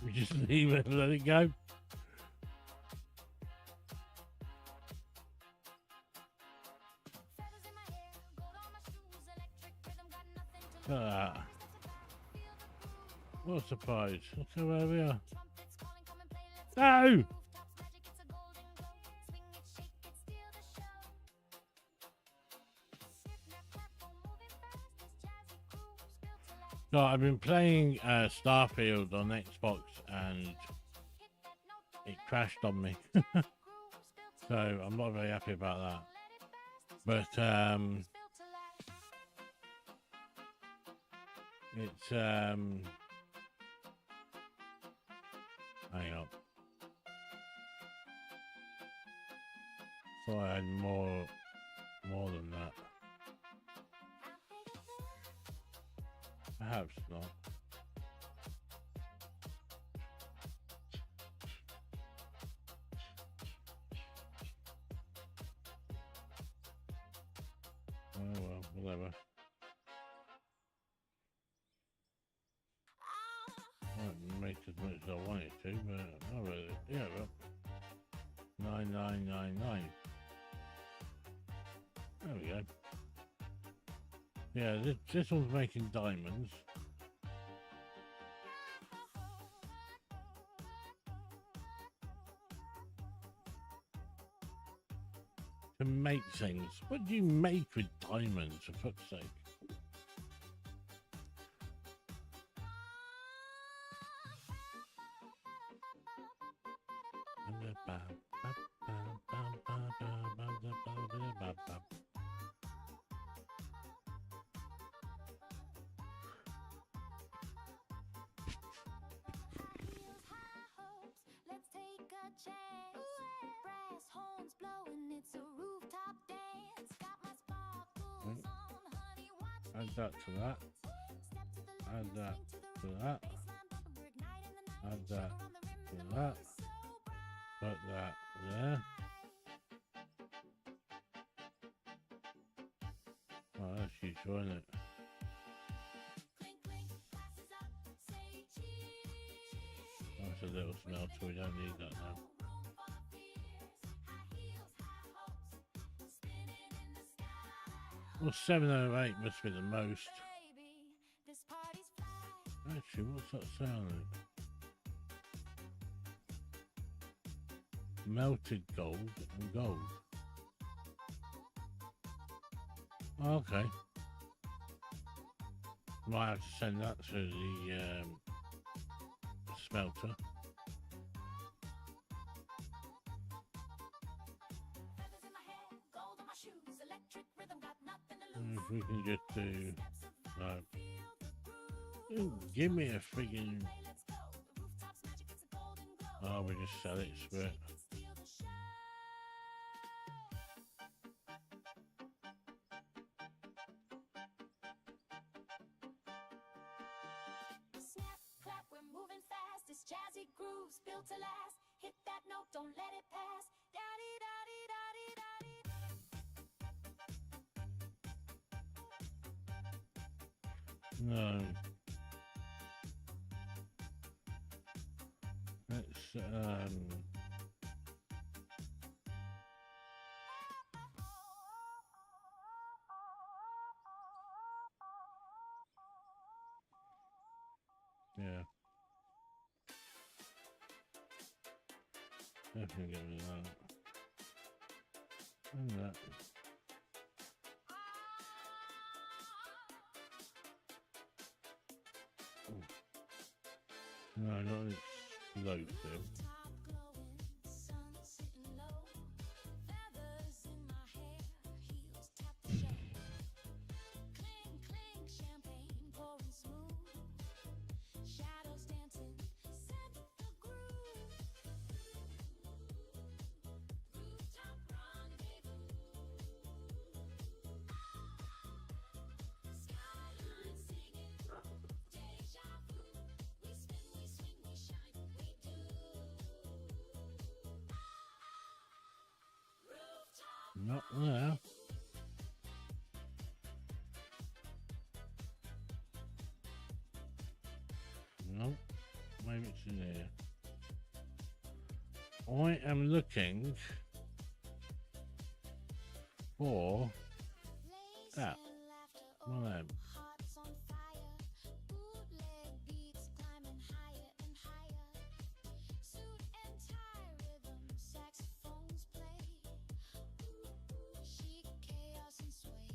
Speaker 2: We just leave it and let it go. Look at that. What a surprise. Let's see where we are. No! So I've been playing Starfield on Xbox and it crashed on me. So I'm not very happy about that. But it's hang on. So I had more than that. Perhaps not. Oh well, whatever. I didn't make as much as I wanted to, but not really. Yeah, but 9999. There we go. Yeah, this one's making diamonds. to make things. What do you make with diamonds, for fuck's sake?
Speaker 3: Let's take a chance. Brass horns blowing, it's a rooftop dance. Got my sparkles on, honey, watch
Speaker 2: Add
Speaker 3: me
Speaker 2: that to that.
Speaker 3: step to the left
Speaker 2: Add
Speaker 3: and
Speaker 2: that
Speaker 3: swing
Speaker 2: to
Speaker 3: the right.
Speaker 2: that.
Speaker 3: Baseline bumping, we're igniting the night.
Speaker 2: Add
Speaker 3: Sugar
Speaker 2: that
Speaker 3: on the rim
Speaker 2: to
Speaker 3: and the
Speaker 2: that.
Speaker 3: moon's so bright.
Speaker 2: Put that there. Oh, that's useful, isn't it?
Speaker 3: Clink, clink, glasses up, say cheers.
Speaker 2: That's a little smelter. We don't need that now.
Speaker 3: Room for fears. High heels, high hopes, spinning in the sky.
Speaker 2: Well, 708 must be the most.
Speaker 3: Baby, this party's fly.
Speaker 2: Actually, what's that sound? Melted gold and gold. Okay. Might have to send that to the smelter.
Speaker 3: Feathers in my hair, gold on my shoes, electric rhythm, got nothing to
Speaker 2: And
Speaker 3: lose.
Speaker 2: if we can just do.
Speaker 3: Steps of
Speaker 2: No.
Speaker 3: feel the groove.
Speaker 2: Give me a friggin'.
Speaker 3: Play, let's go. The rooftops magic, it's a golden glow.
Speaker 2: Oh, we just sell it for it.
Speaker 3: Shake it, steal the show. Snap, clap, we're moving fast. This jazzy groove's built to last. Hit that note, don't let it pass. Da-dee, da-dee, da-dee, da-dee.
Speaker 2: No. Let's yeah. Definitely give me that. And that. No, not explosive.
Speaker 3: Top glowing, sun sitting low. Feathers in my hair, heels tap the show. Clink, clink, champagne pouring smooth. Shadows dancing, set the groove. Rooftop rendezvous. Skyline singing, deja vu. We spin, we swing, we shine, we do. Rooftop
Speaker 2: Not there. Nope. Maybe it's in here. I am looking for that. One of them.
Speaker 3: hearts on fire, bootleg beats climbing higher and higher. Suit and tie rhythm, saxophones play. Chic, chaos and sway.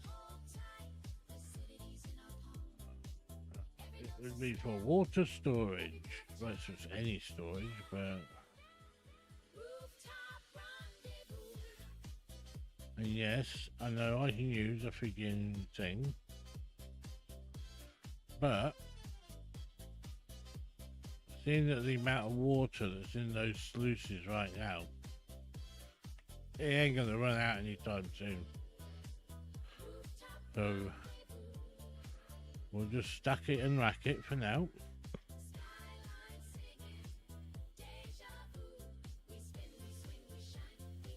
Speaker 3: Hold tight, lucidity's in our palm.
Speaker 2: It would be for water storage. Well, it's just any storage, but
Speaker 3: Rooftop rendezvous.
Speaker 2: and yes, I know I can use a friggin' thing, but seeing that the amount of water that's in those sluices right now, it ain't gonna run out anytime soon. So we'll just stack it and rack it for now.
Speaker 3: Skyline singing, deja vu. We spin, we swing, we shine, we do.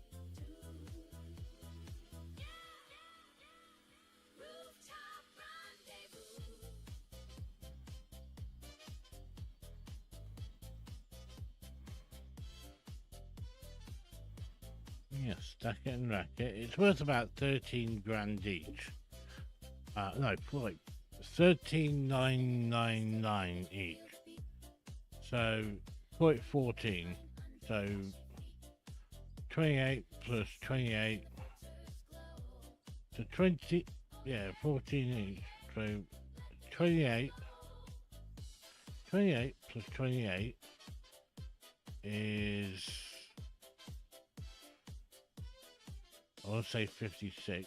Speaker 3: Rooftop rendezvous.
Speaker 2: Yeah, stack it and rack it. It's worth about 13 grand each. No, like 13,999 each. So, put it 14. So, 28 plus 28. So 20, yeah, 14 each. So 28 plus 28 is, I want to say 56.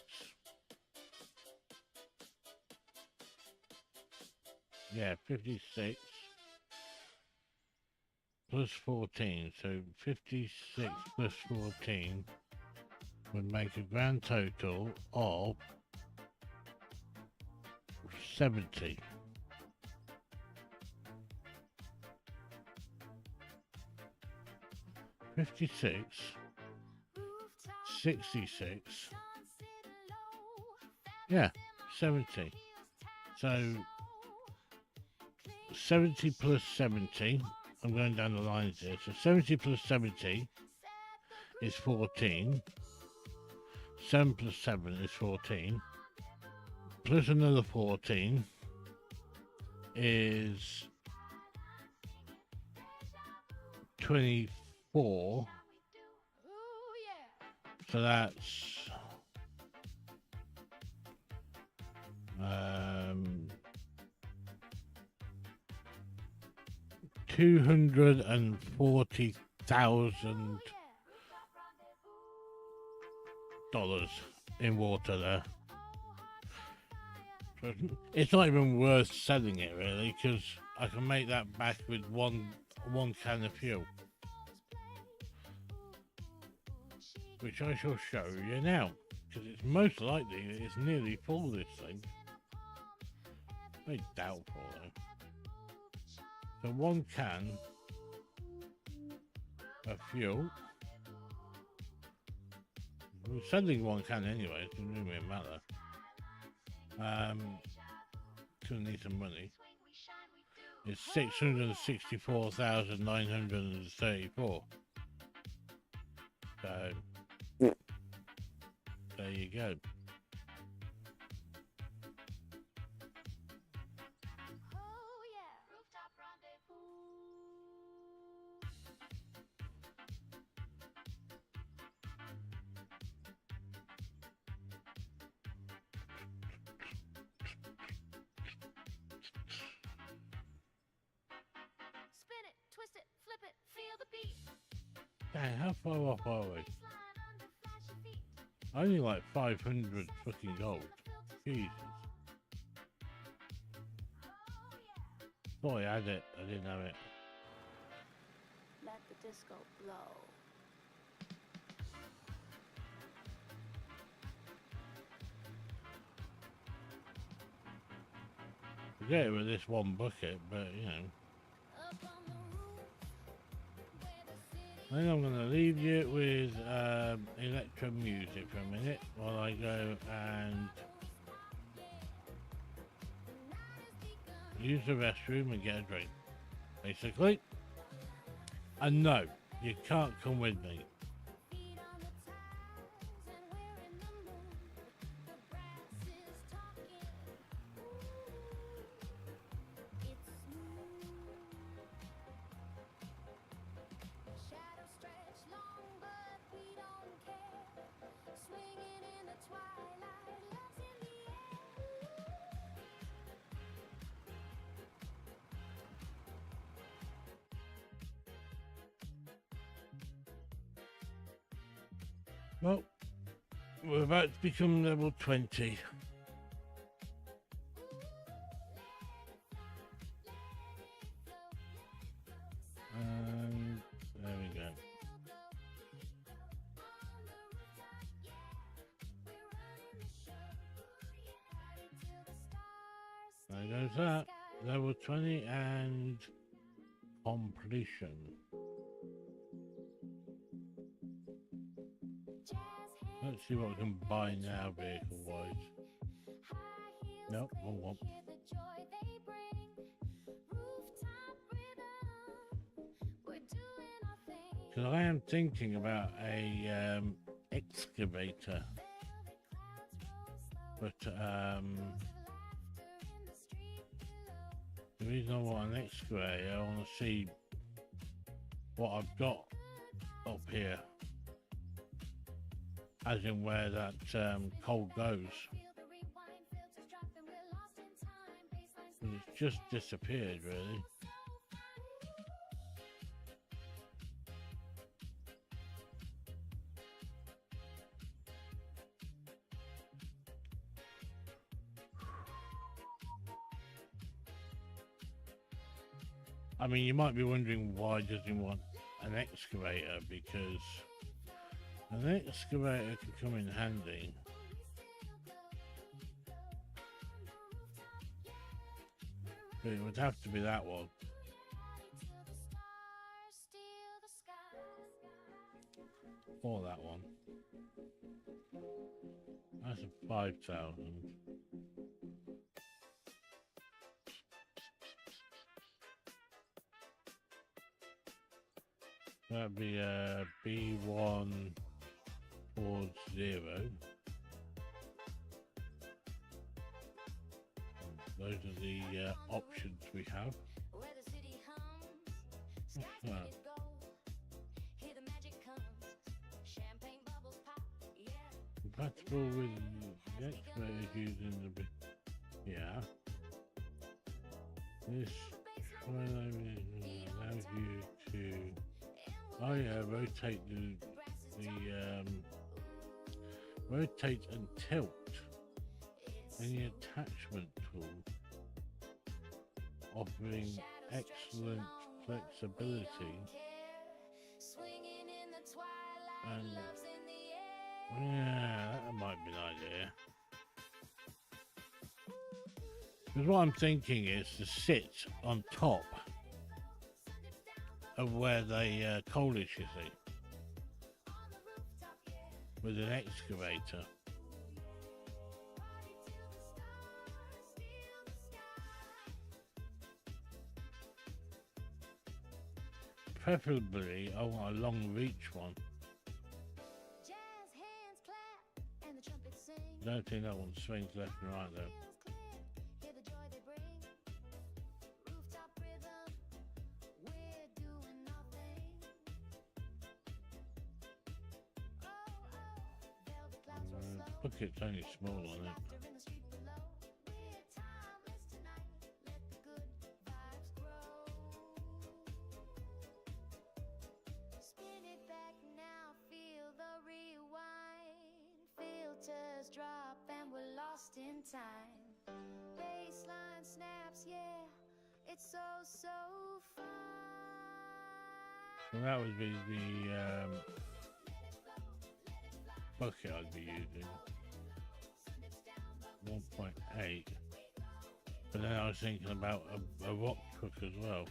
Speaker 2: Yeah, 56 plus 14. So 56 plus 14 would make a grand total of 70. $56, 66, yeah, 70. So 70 plus 70, I'm going down the lines here. So 70 plus 70 is 14. 7 plus 7 is 14. Plus another 14 is 24. So that's $240,000 in water there. So it's not even worth selling it really, because I can make that back with one can of fuel, which I shall show you now, because it's most likely that it's nearly full, this thing. Very doubtful though. So one can of fuel. We're sending one can anyway, it doesn't really matter. Gonna need some money. It's 664,934. So there you go. Dang, how far off are we? Only like 500 fucking gold. Jesus. Thought I had it, I didn't have it.
Speaker 3: Let the disco blow.
Speaker 2: Forget it with this one bucket, but you know. Then I'm going to leave you with electro music for a minute while I go and use the restroom and get a drink, basically. And no, you can't come with me. Well, we're about to become level 20. And there we go. There goes that. Level 20 and completion. Let's see what we can buy now, vehicle-wise. Nope, wrong one. Because I am thinking about a excavator, but the reason I want an excavator, I want to see what I've got up here. as in where that coal goes. And it's just disappeared, really. I mean, you might be wondering why doesn't he want an excavator, because an excavator can come in handy. But it would have to be that one. Or that one. That's a 5,000. That'd be a B1 towards 0. Those are the options we have. What's that? Compatible with the excavators using the bit. Yeah. This allows you to rotate rotate and tilt any attachment tool, offering excellent flexibility and yeah, that might be an idea. Because what I'm thinking is to sit on top of where the coal is, you see, with an excavator. Preferably, I want a long reach one. I don't think that one swings left and right though. Bucket's only small on it.
Speaker 3: Drop and we're lost in time. Baseline snaps, yeah, it's so fun.
Speaker 2: So that would be the bucket I'd be using. 1.8. But then I was thinking about a rock truck as well.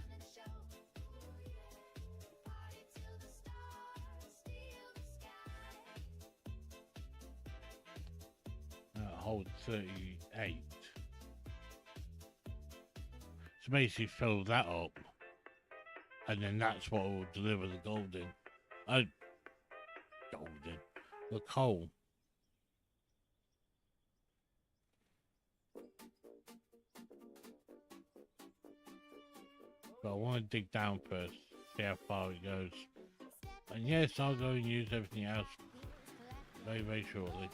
Speaker 2: Hold 38. So basically fill that up, and then that's what will deliver the the coal. But I want to dig down first, see how far it goes. And yes, I'll go and use everything else very, very shortly.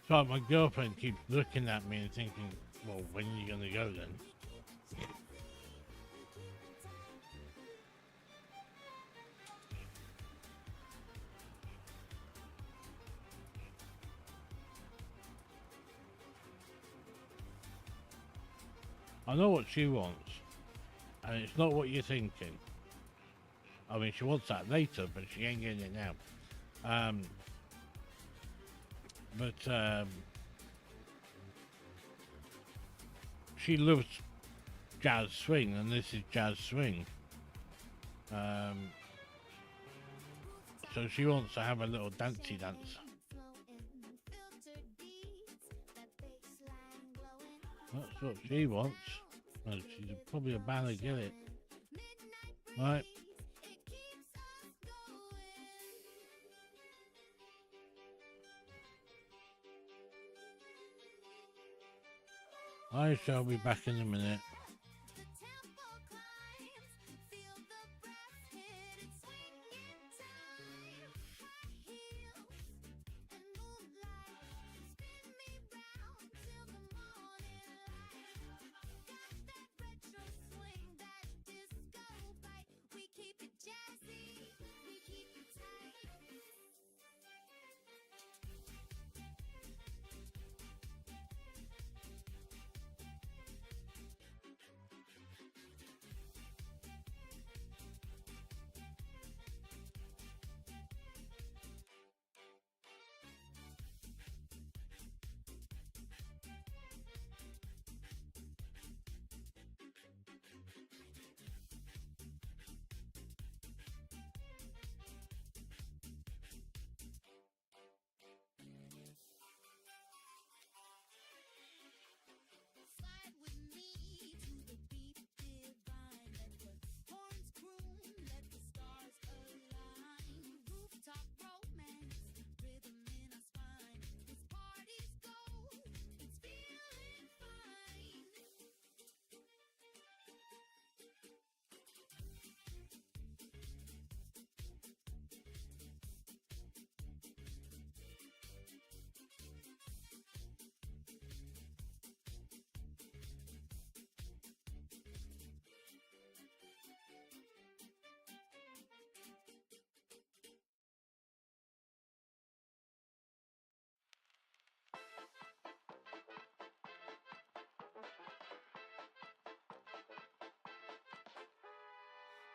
Speaker 2: So my girlfriend keeps looking at me and thinking, well, when are you going to go then? I know what she wants, and it's not what you're thinking. I mean, she wants that later, but she ain't getting it now. She loves jazz swing, and this is jazz swing. So she wants to have a little dancey dance. That's what she wants. Well, she's probably a ballad, get it? Right.
Speaker 3: It keeps us going.
Speaker 2: I shall be back in a minute.
Speaker 3: The tempo climbs, feel the breath hit it, swinging time. High heels and moonlight, spin me round till the morning light. Got that retro swing, that disco bite. We keep it jazzy, we keep it tight. Slide with me to the beat divine. Let the horns croon, let the stars align. Rooftop romance, rhythm in our spine. This party's gold, it's feeling fine.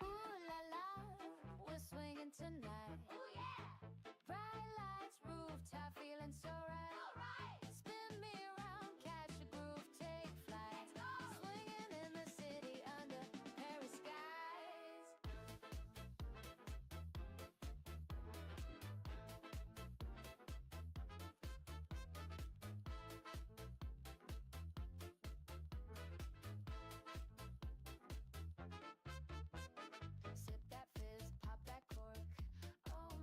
Speaker 3: Ooh la la, we're swinging tonight. Ooh yeah! Bright lights, rooftop, feeling so right. Alright! Spin me around, catch a groove, take flight. Let's go! Swinging in the city under Paris skies. Sip that fizz, pop that cork. Oh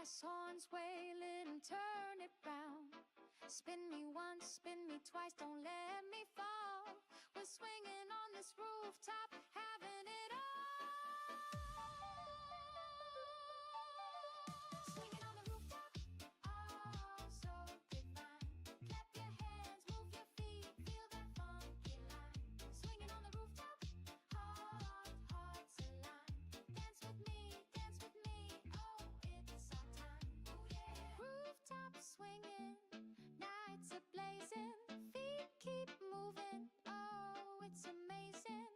Speaker 3: Gas horns wailing, turn it round. Spin me once, spin me twice, don't let me fall. We're swinging on this rooftop, having it all. Swinging on the rooftop, oh so divine. Clap your hands, move your feet, feel that funky line. Swinging on the rooftop, hearts align. Dance with me, oh it's our time. Oh yeah. Rooftop swinging, nights are blazing, feet keep moving, oh it's amazing.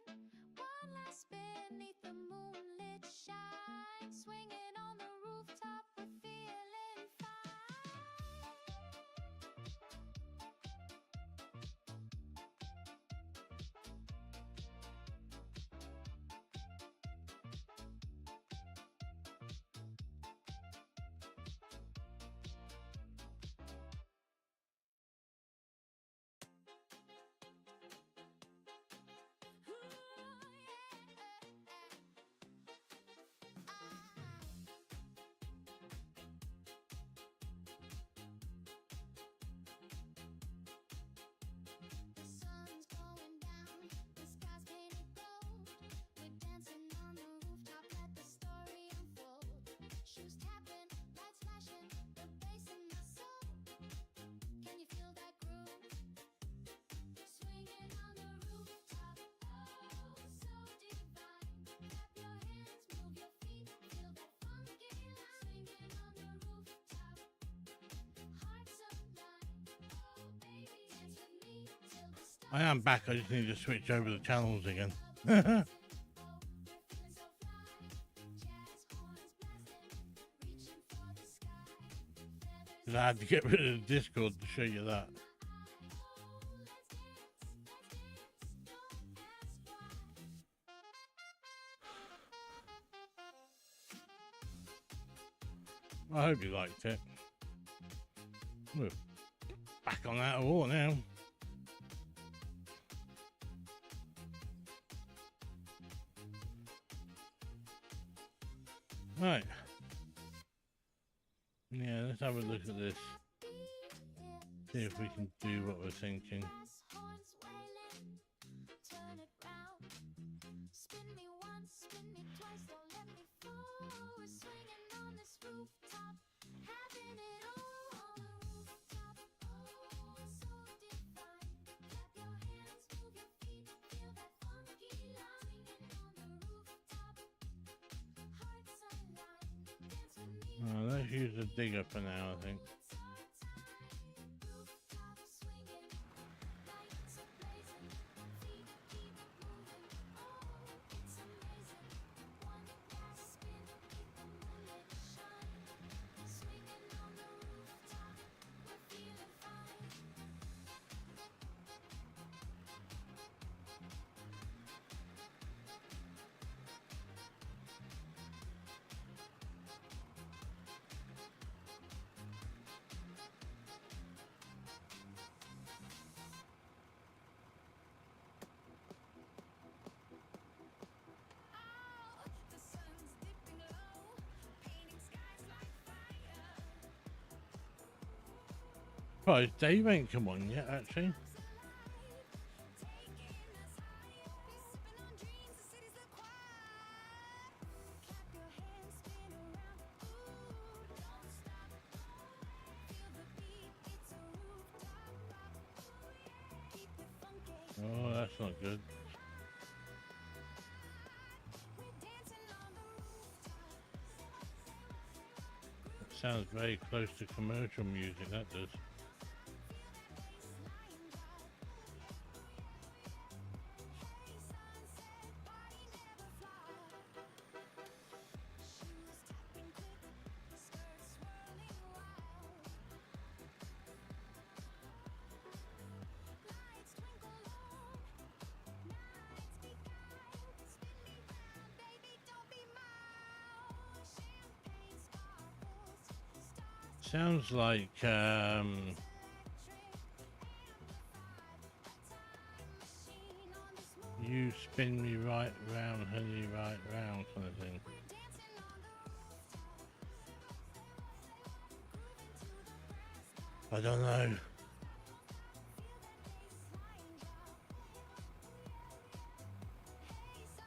Speaker 3: One last spin neath the moonlit shine, swinging on the rooftop, we're feeling fine. The sun's going down, the sky's painted gold. We're dancing on the rooftop, let the story unfold. Shoes tapping, lights flashing, the bass in my soul. Can you feel that groove? Swinging on the rooftop, oh so divine. Clap your hands, move your feet, feel that funky line. Swinging on the rooftop, hearts align. Oh baby, dance with me till the stars.
Speaker 2: I am back. I just need to switch over the channels again.
Speaker 3: We're feeling so fly, jazz horns blasting, reaching for the sky. Feathers
Speaker 2: 'Cause I had to get rid of the Discord to show you that.
Speaker 3: let's dance, don't ask why.
Speaker 2: I hope you liked it. We're back on that war now. Right. Yeah, let's have a look at this. See if we can do what we're thinking.
Speaker 3: Gas horns wailing, turn it round. Spin me once, spin me twice, don't let me fall. We're swinging on this rooftop, having it all on the rooftop. Oh, it's so divine. Clap your hands, move your feet, feel that funky line. Swinging on the rooftop, hearts align. Dance with me.
Speaker 2: Let's use the digger for now, I think.
Speaker 3: It's our time. Rooftop swinging, lights are blazing, feet keep moving. Oh, it's amazing. One last spin, keep the moonlit shine. Swinging on the rooftop, we're feeling fine. Oh, the sun's dipping low, painting skies like fire.
Speaker 2: Right, Dave ain't come on yet, actually.
Speaker 3: Taking us higher, sipping on dreams, the city's a choir. Clap your hands, spin around, ooh, don't stop. Feel the beat, it's a rooftop pop, ooh yeah. Keep it funky,
Speaker 2: Oh, that's not good.
Speaker 3: we're dancing on the rooftop.
Speaker 2: It sounds very close to commercial music, that does. Sounds like you spin me right round, honey, right round kind of thing. I don't know.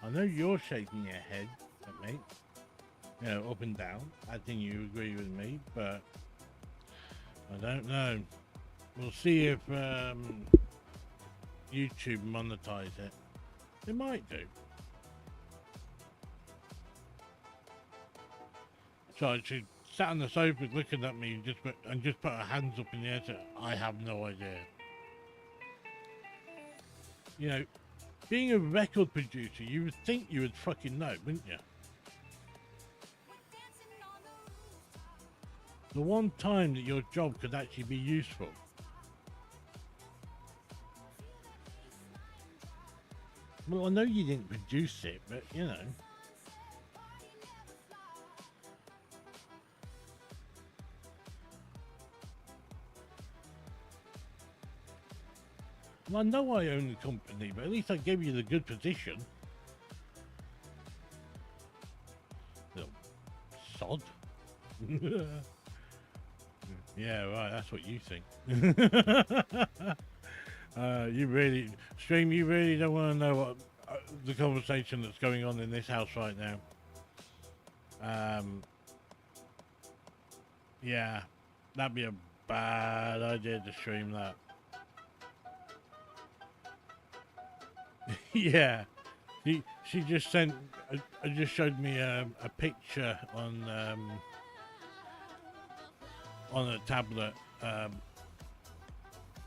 Speaker 2: I know you're shaking your head at me, you know, up and down. I think you agree with me, but I don't know. We'll see if YouTube monetize it. They might do. So she sat on the sofa looking at me and just put her hands up in the air. So I have no idea. You know, being a record producer, you would think you would fucking know, wouldn't you? The one time that your job could actually be useful. Well, I know you didn't produce it, but you know. Well, I know I own the company, but at least I gave you the good position. Little sod. Yeah, right, that's what you think. You really, Stream, you really don't want to know what the conversation that's going on in this house right now. Yeah, that'd be a bad idea to stream that. Yeah, she just just showed me a picture on a tablet.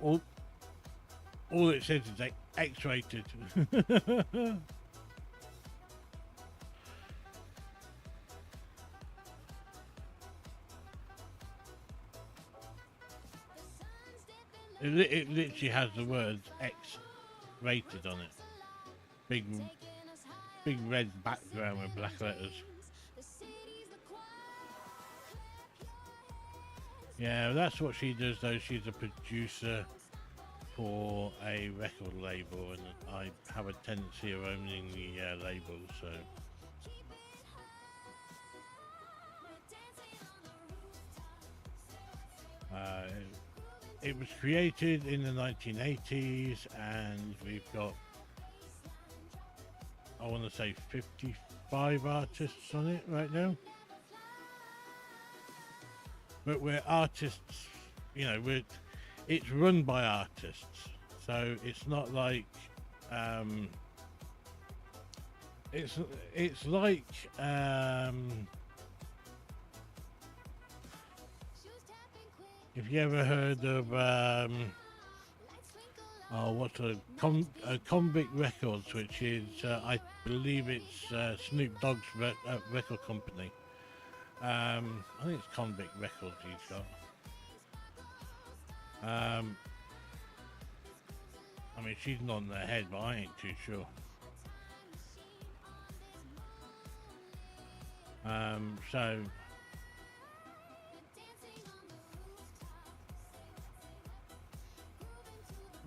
Speaker 2: All it says is like X-rated. It literally has the words X-rated on it. Big red background with black letters. Yeah, that's what she does though. She's a producer for a record label, and I have a tendency of owning the labels, so. It was created in the 1980s, and we've got, I want to say 55 artists on it right now. But we're artists, you know, it's run by artists, so it's not like it's like if you ever heard of what's a Convict Records, which is I believe it's Snoop Dogg's record company. I think it's Convict Records he's got. I mean, she's nodding her head, but I ain't too sure. So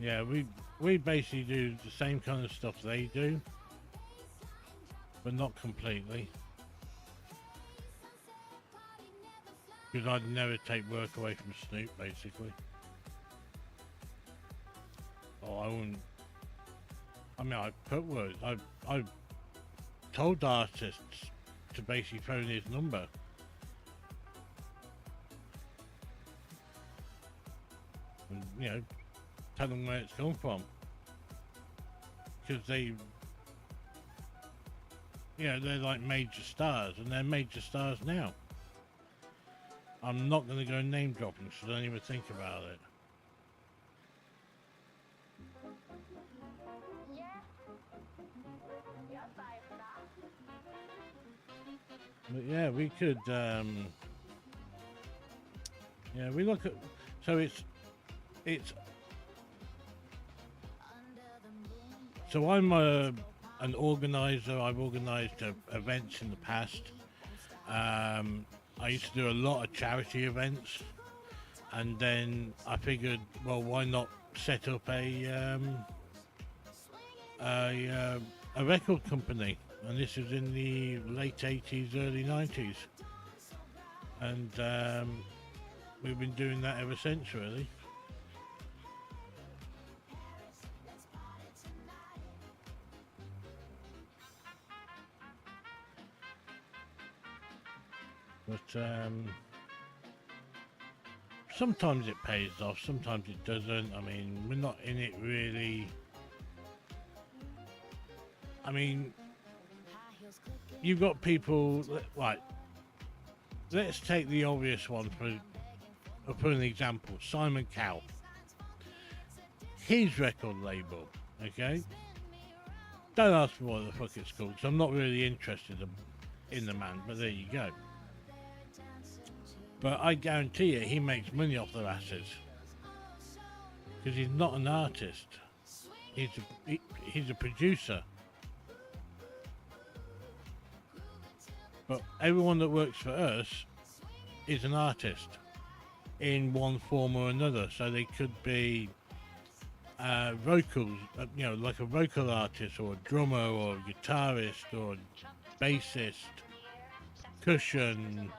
Speaker 2: yeah, we basically do the same kind of stuff they do, but not completely. Because I'd never take work away from Snoop, basically. Oh, I wouldn't. I mean, I put words. I told artists to basically phone his number. And, you know, tell them where it's come from. Because they, you know, they're like major stars, and they're major stars now. I'm not going to go name dropping, so don't even think about it. But yeah, we could, yeah, we look at, so so I'm an organizer. I've organized events in the past. I used to do a lot of charity events, and then I figured, well, why not set up a record company? And this was in the late 80s, early 90s, and we've been doing that ever since, really. But sometimes it pays off, sometimes it doesn't. I mean, we're not in it really. I mean, you've got people, right, let's take the obvious one for an example. Simon Cowell. His record label, okay? Don't ask me what the fuck it's called, because I'm not really interested in the man, but there you go. But I guarantee you, he makes money off their asses. Because he's not an artist. He's a producer. But everyone that works for us is an artist in one form or another. So they could be vocals, you know, like a vocal artist or a drummer or a guitarist or a bassist, cushion,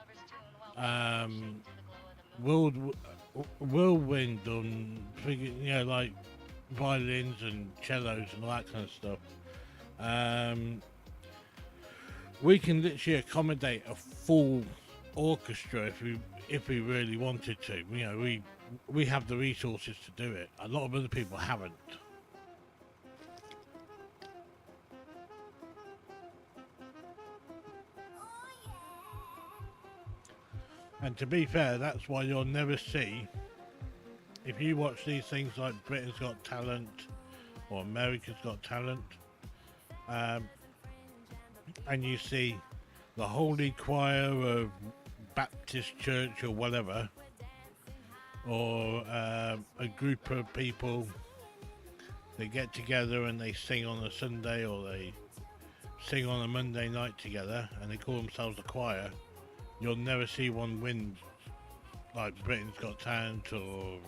Speaker 2: whirlwind and, you know, like violins and cellos and all that kind of stuff. We can literally accommodate a full orchestra if we really wanted to. You know, we have the resources to do it. A lot of other people haven't. And to be fair, that's why you'll never see, if you watch these things like Britain's Got Talent or America's Got Talent, and you see the holy choir of Baptist church or whatever, or a group of people, they get together and they sing on a Sunday or they sing on a Monday night together and they call themselves a choir. You'll never see one win like Britain's Got Talent or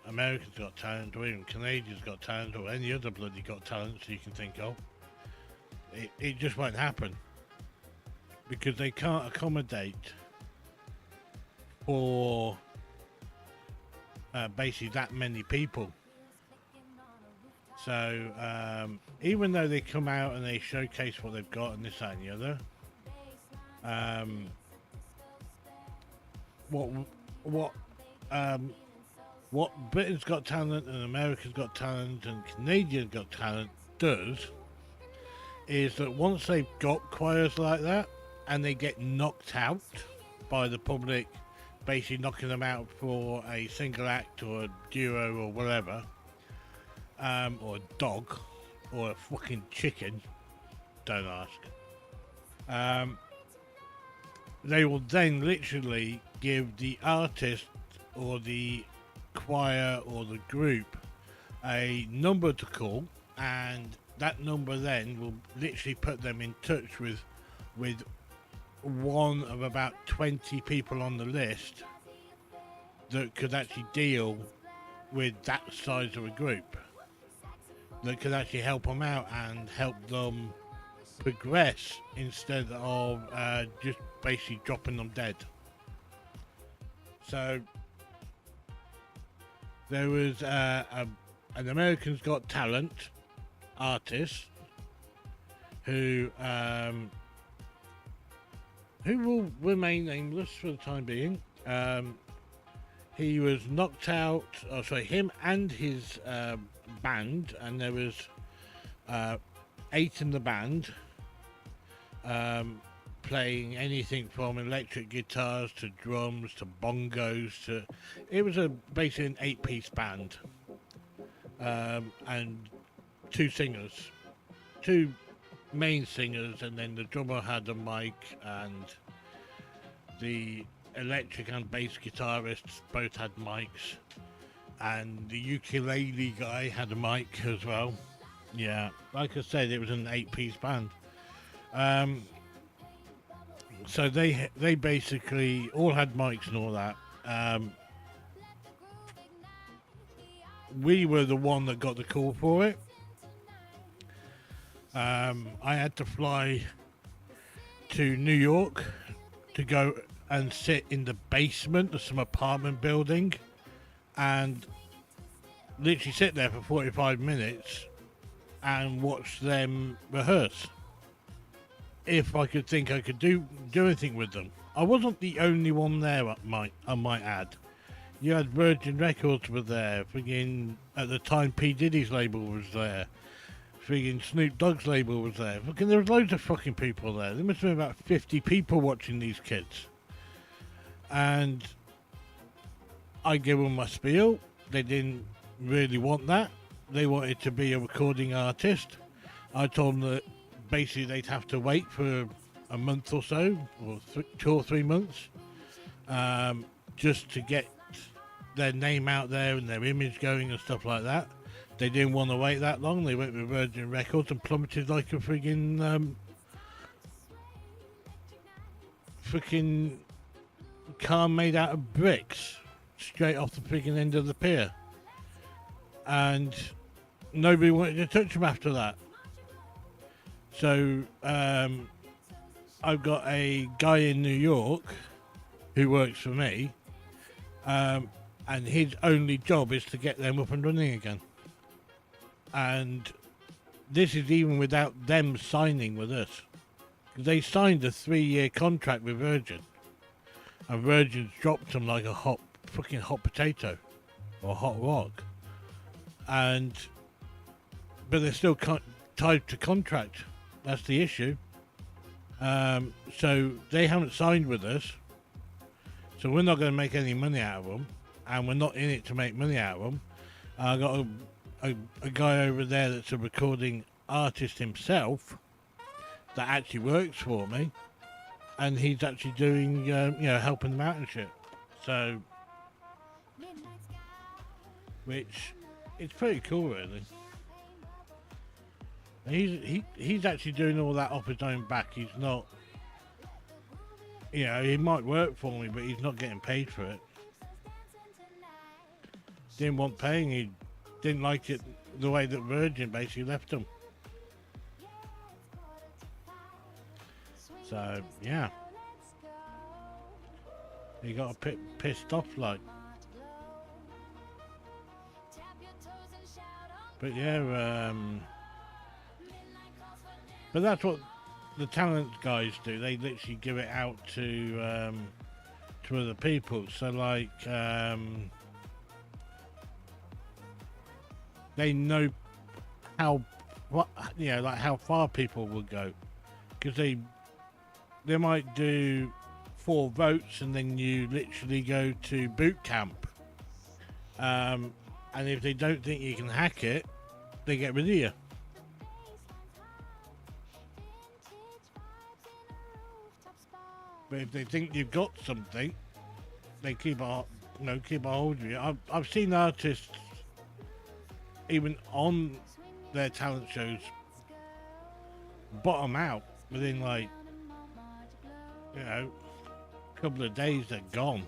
Speaker 2: America's Got Talent or even Canadian's Got Talent or any other bloody Got Talent you can think of. It just won't happen because they can't accommodate for basically that many people. So even though they come out and they showcase what they've got and this, that and the other, what Britain's Got Talent and America's Got Talent and Canadian's Got Talent does is that once they've got choirs like that and they get knocked out by the public, basically knocking them out for a single act or a duo or whatever, or a dog or a fucking chicken, don't ask, they will then literally give the artist or the choir or the group a number to call, and that number then will literally put them in touch with one of about 20 people on the list that could actually deal with that size of a group, that could actually help them out and help them progress instead of just basically dropping them dead. So there was an American's Got Talent artist who will remain nameless for the time being. He was knocked out, him and his band, and there was 8 in the band, playing anything from electric guitars to drums to bongos to, it was basically an 8-piece band, and 2 singers, 2 main singers, and then the drummer had a mic, and the electric and bass guitarists both had mics, and the ukulele guy had a mic as well. Yeah, like I said, it was an 8-piece band. So they basically all had mics and all that. We were the one that got the call for it. I had to fly to New York to go and sit in the basement of some apartment building and literally sit there for 45 minutes and watch them rehearse. If I could think I could do anything with them. I wasn't the only one there, I might add. You had Virgin Records were there, friggin' at the time P. Diddy's label was there, friggin' Snoop Dogg's label was there. Fucking, there was loads of fucking people there. There must have been about 50 people watching these kids. And I gave them my spiel. They didn't really want that. They wanted to be a recording artist. I told them that basically they'd have to wait for a month or so, or 2 or 3 months, just to get their name out there and their image going and stuff like that. They didn't want to wait that long. They went with Virgin Records and plummeted like a friggin' car made out of bricks straight off the friggin' end of the pier. And nobody wanted to touch them after that. So I've got a guy in New York who works for me, and his only job is to get them up and running again. And this is even without them signing with us. They signed a 3-year contract with Virgin, and Virgin's dropped them like a fucking hot potato or hot rock. But they're still tied to contract. That's the issue. So they haven't signed with us. So we're not going to make any money out of them, and we're not in it to make money out of them. I got a guy over there that's a recording artist himself that actually works for me, and he's actually doing, helping them out and shit. So, which it's pretty cool, really. He's actually doing all that off his own back. He's not, he might work for me, but he's not getting paid for it. Didn't want paying. He didn't like it the way that Virgin basically left him. So yeah, he got a bit pissed off, like. But yeah, but that's what the talent guys do. They literally give it out to other people. So like, they know how far people will go, because they might do 4 votes and then you literally go to boot camp. And if they don't think you can hack it, they get rid of you. But if they think you've got something, they keep a hold of you. I've seen artists, even on their talent shows, bottom out within a couple of days. They're gone,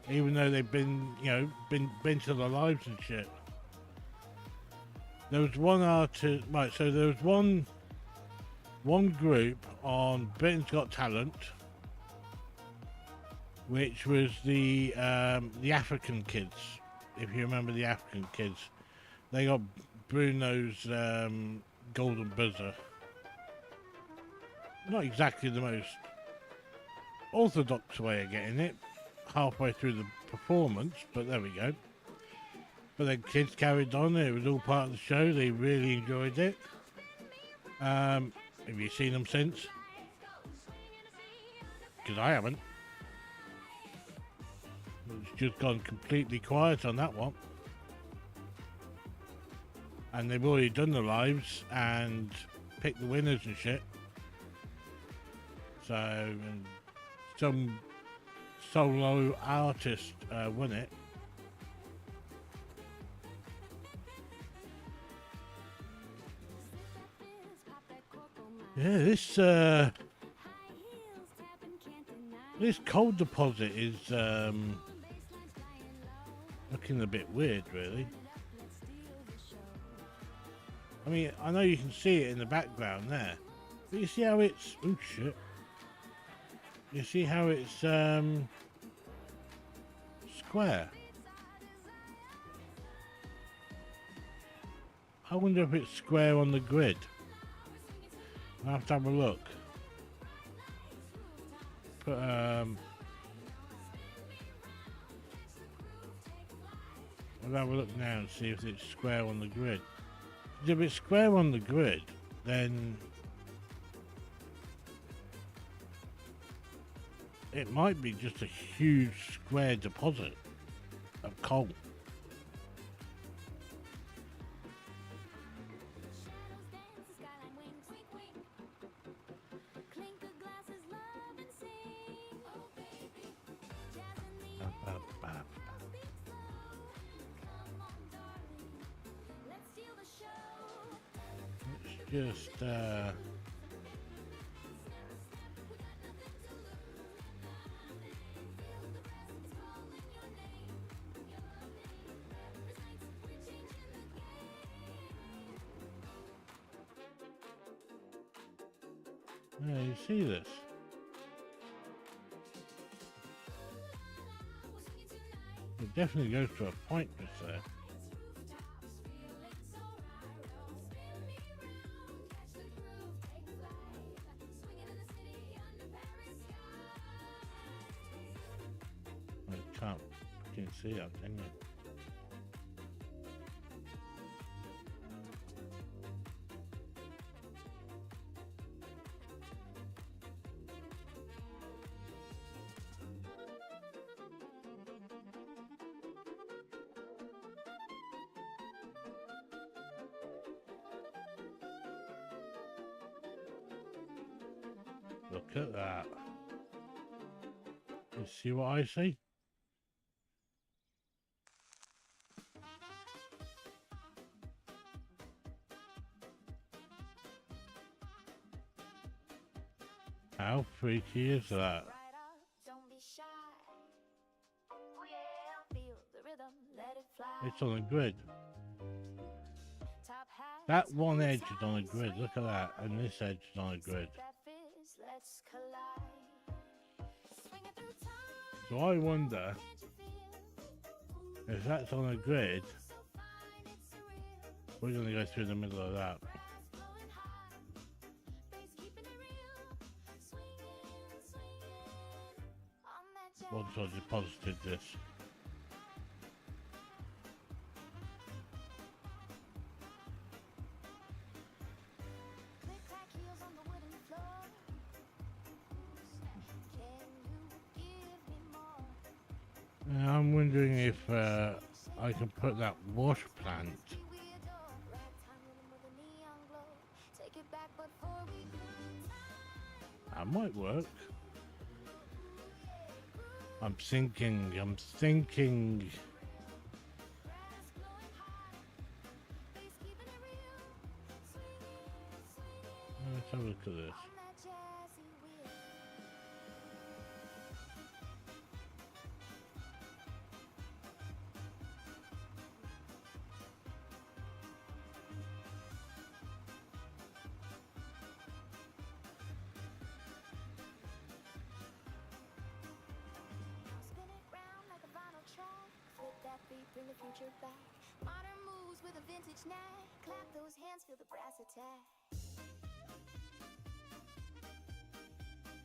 Speaker 2: even though they've been to their lives and shit. There was one artist, right? So there was one group on Britain's Got Talent, which was the African kids. If you remember the African kids, they got Bruno's golden buzzer. Not exactly the most orthodox way of getting it, halfway through the performance, but there we go. But the kids carried on. It was all part of the show. They really enjoyed it. Have you seen them since? Because I haven't. It's just gone completely quiet on that one. And they've already done the lives and picked the winners and shit. So, and some solo artist won it. Yeah, this coal deposit is looking a bit weird, really. I mean, I know you can see it in the background there, But you see how it's... Oh, shit. You see how it's, square? I wonder if it's square on the grid. I'll have to have a look. But, I'll have a look now and see if it's square on the grid. If it's square on the grid, then it might be just a huge square deposit of coal.
Speaker 1: Shadows dance, the skyline winks, wink, wink. Clink of glasses, love and sing. Oh baby, jazz in the air,
Speaker 2: Ba-ba-ba.
Speaker 1: girls speak slow. Come on, darling, let's steal the show.
Speaker 2: It's just, yeah, you see this? It definitely goes to a point just there. I can't fucking see it, can you? Look at that. You see what I see? How freaky is that?
Speaker 1: Right up, don't be shy. Oh yeah, feel the rhythm, let it fly.
Speaker 2: It's on a grid.
Speaker 1: Top hats,
Speaker 2: That one edge is on a grid. Look at that. And this edge is on a grid.
Speaker 1: that fizz, let's collide. Swing it through time,
Speaker 2: So I wonder
Speaker 1: can't you feel?
Speaker 2: if that's on a grid,
Speaker 1: So fine, it's surreal.
Speaker 2: we're going to go through the middle of that.
Speaker 1: Brass blowing high, bass keeping it real. Swinging, swinging on that jazz.
Speaker 2: Once I deposited this.
Speaker 1: Click clack heels on the wooden floor. Can you give me more?
Speaker 2: Now, I'm wondering if I can put that wash plant.
Speaker 1: We adore ragtime rhythm with a neon glow. Take it back, but before we go,
Speaker 2: That might work. I'm thinking.
Speaker 1: brass blowing high, bass keeping it real. Swinging, swinging
Speaker 2: Let's have a look at this.
Speaker 1: on that jazzy wheel. Spin it round like a vinyl track. Flip that beat, bring the future back. Modern moves with a vintage knack. Clap those hands, feel the brass attack.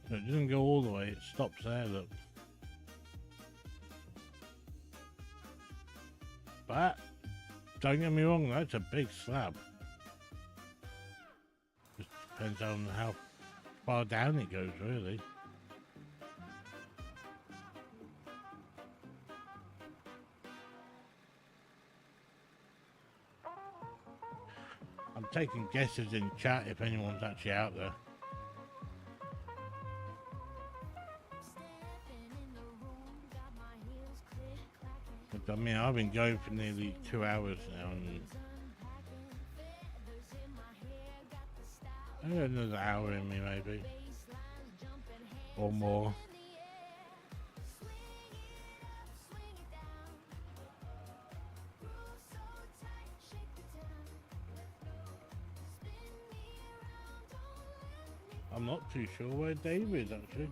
Speaker 2: So it doesn't go all the way, it stops there, look. But, don't get me wrong, that's a big slab. Just depends on how far down it goes, really. I'm taking guesses in chat if anyone's actually out there.
Speaker 1: Stepping in the room, got my heels click clacking.
Speaker 2: But, I mean, I've been going for nearly 2 hours now, and
Speaker 1: Unpacking feathers in my hair, got the style.
Speaker 2: I got another hour in me, maybe,
Speaker 1: Baselines jumping hands
Speaker 2: or more.
Speaker 1: in the air. Swing it up, swing it down. Groove so tight, shake it down. Spin me around, don't let
Speaker 2: I'm not too sure where Dave is actually.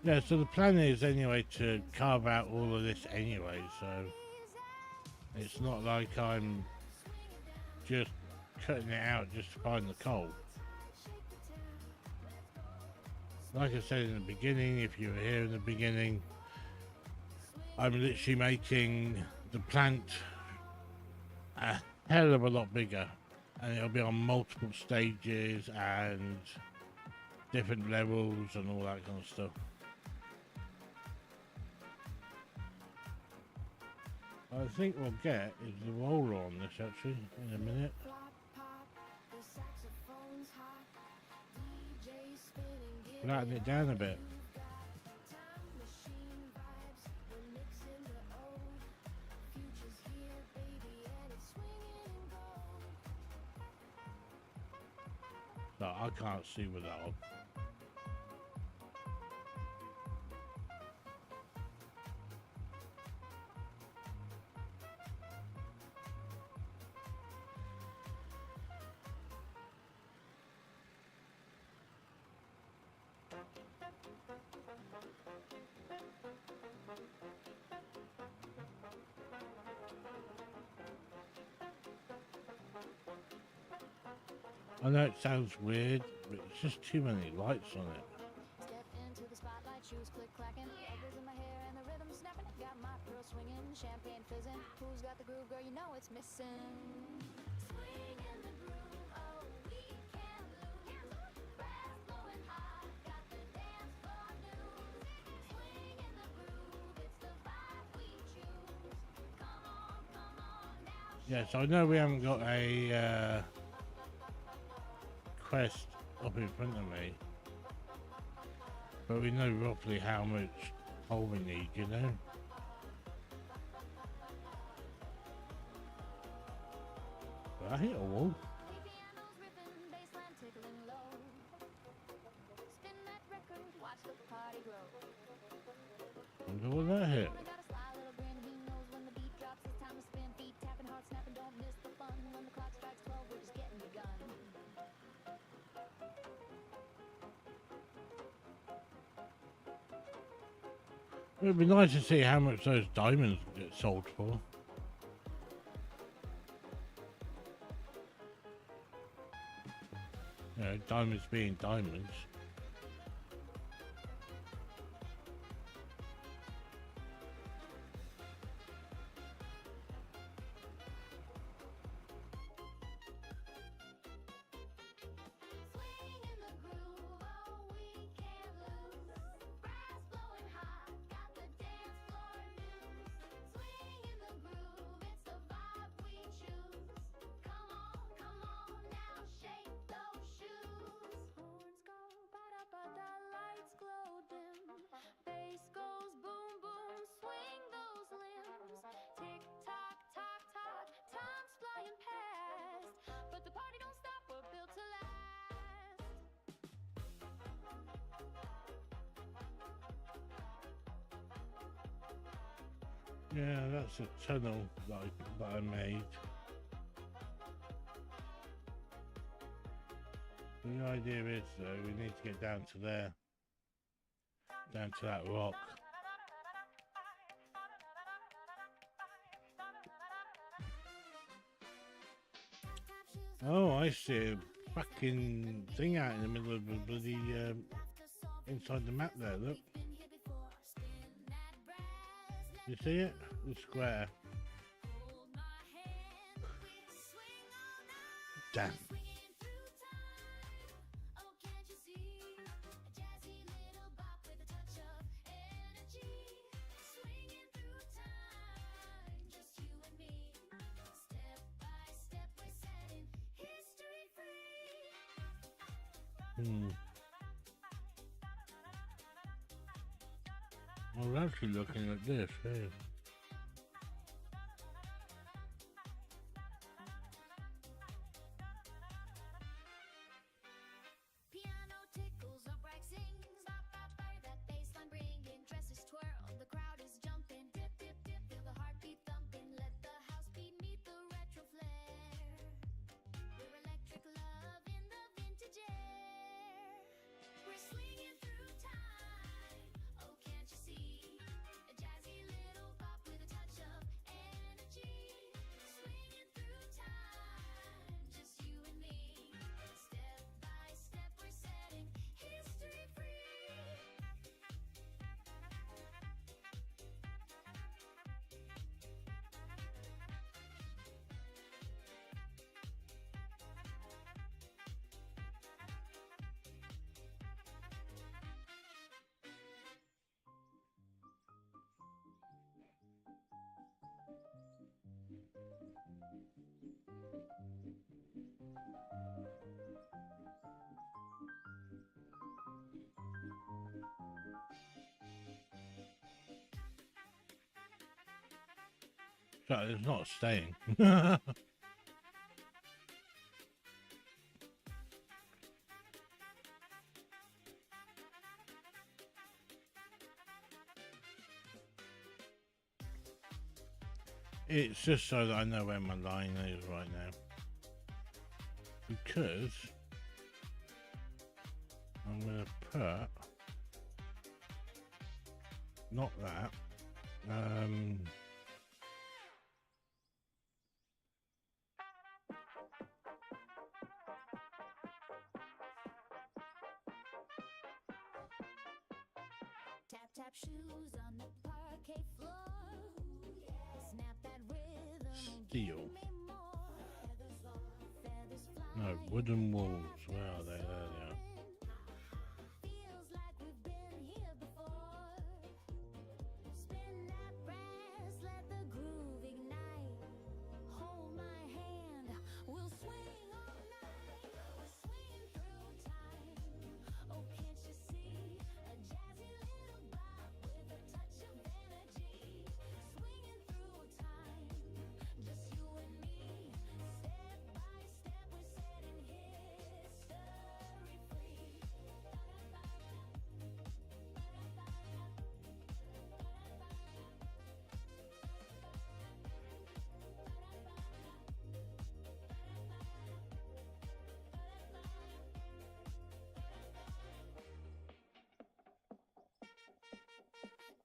Speaker 2: Yeah, so the plan is anyway to carve out all of this anyway, so it's not like I'm just cutting it out just to find the coal. Like I said in the beginning, if you were here in the beginning, I'm literally making the plant a hell of a lot bigger, and it'll be on multiple stages and different levels and all that kind of stuff. I think we'll get is the roller on this actually in a minute. Flatten it down a bit. No, I can't see with that on. I know it sounds weird, but it's just too many lights on it.
Speaker 3: Step into the spotlight, shoes click clacking, bubbles in my hair and the rhythm snapping. Got my pearl swinging, champagne fizzing. Who's got the groove, girl? You know it's missing. Swing in the groove, oh we can't lose. Brass blowing hot, got the dance floor news. Swing in the groove, it's the vibe we choose. Come on now.
Speaker 2: Yeah, so I know we haven't got a quest up in front of me, but we know roughly how much coal we need, you know. But I hit a wall.
Speaker 3: Piano's ripping, bassline tickling low. Spin that record, watch the party grow.
Speaker 2: Wonder what that hit.
Speaker 3: Got a sly little grin, he knows when the beat drops. It's time to spin, feet tapping, heart snapping. Don't miss the fun. When the clock strikes 12, we're just getting begun.
Speaker 2: It'd be nice to see how much those diamonds get sold for. You know, diamonds being diamonds.
Speaker 3: Swing in the groove, oh we can't lose. Brass blowing hot, got the dance floor news. Swing in the groove, it's the vibe we choose. Come on now, shake those shoes. Horns go ba-da-ba-da, lights glow dim. Bass goes boom boom, swing those limbs. Tick tock, tock tock, time's flying past, but the party don't stop. We're built to last.
Speaker 2: Yeah, that's a tunnel that I made. The idea is though, we need to get down to there. Down to that rock. Oh, I see a fucking thing out in the middle of the bloody inside the map there, look. You see it? The square. Damn. I was actually looking at this here. So it's not staying. It's just so that I know where my line is right now. Because I'm going to put, not that,
Speaker 3: Tap tap shoes on the parquet floor. Snap that rhythm.
Speaker 2: steel.
Speaker 3: Give me more. Feathers fly.
Speaker 2: No, wooden walls. Where are they? There they are.
Speaker 3: Feels like we've been here before. Spin that brass, let the groove ignite. Hold my hand, we'll swing all night. We're swinging through time. Oh, can't you see a jazzy little bop with a touch of energy? Swinging through time, just you and me. Step by step, we're setting history free.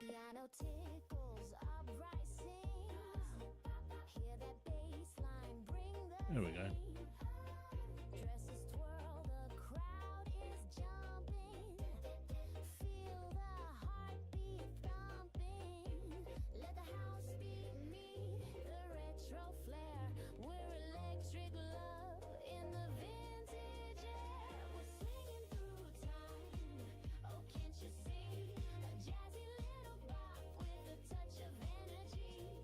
Speaker 3: Piano tickles our bright sings. Hear that bass line, bring the
Speaker 2: There we go.
Speaker 3: heat. Dresses twirl, the crowd is jumping. Feel the heartbeat thumping. Let the house beat meet the retro flair. We're electric love in the vintage air. We're swinging through time. Oh, can't you see a jazzy little bop with a touch of energy?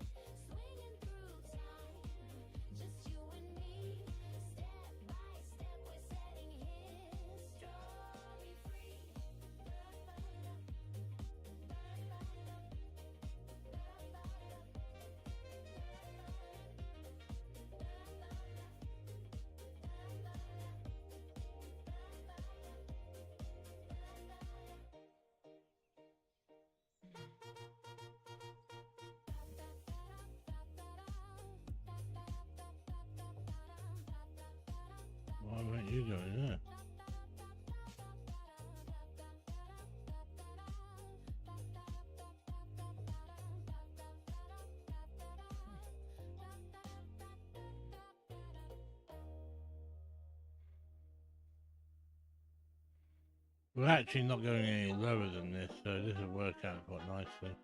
Speaker 3: Swinging through time, just you and me. Step by step, we're setting history free.
Speaker 2: Why weren't you going there? We're actually not going any lower than this, so this will work out quite nicely.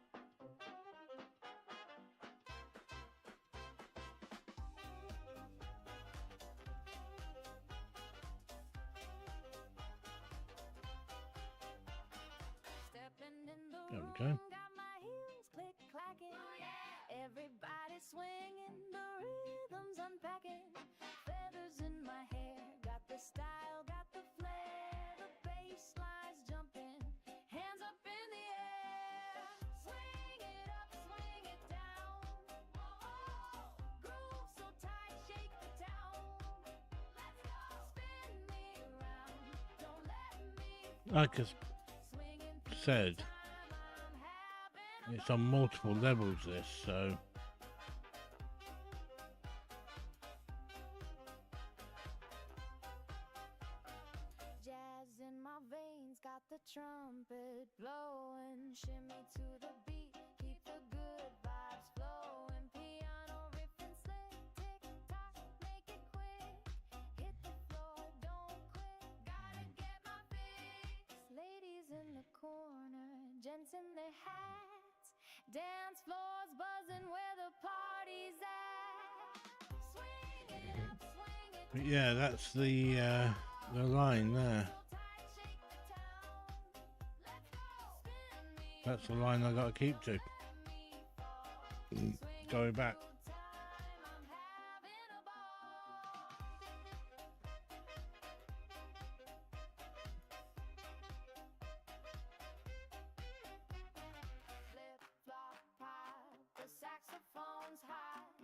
Speaker 3: Stepping in the
Speaker 2: There we
Speaker 3: room,
Speaker 2: go.
Speaker 3: got my heels click clacking. Everybody swinging, the rhythm's unpacking. Feathers in my hair, got the style, got the flair. The bass line's jumping, hands up in the air. Swing it up, swing it down. Groove so tight, shake the town. Let's go. Spin me around, don't let me
Speaker 2: Like I
Speaker 3: swinging through
Speaker 2: said,
Speaker 3: time. I'm having a
Speaker 2: it's on multiple levels this, so
Speaker 3: jazz in my veins, got the trumpet blowing. Shimmy to the beat, keep the good vibes flowing. Piano riffing slick, tick tock, make it quick. Hit the floor, don't quit, gotta get my fix. Ladies in the corner, gents in their hats. Dance floors buzzing where the party's at. Swing it up, swing it
Speaker 2: but yeah, that's the line there. That's the line I gotta keep to. Going back.
Speaker 3: Flip, flop, pop, the saxophone's hot.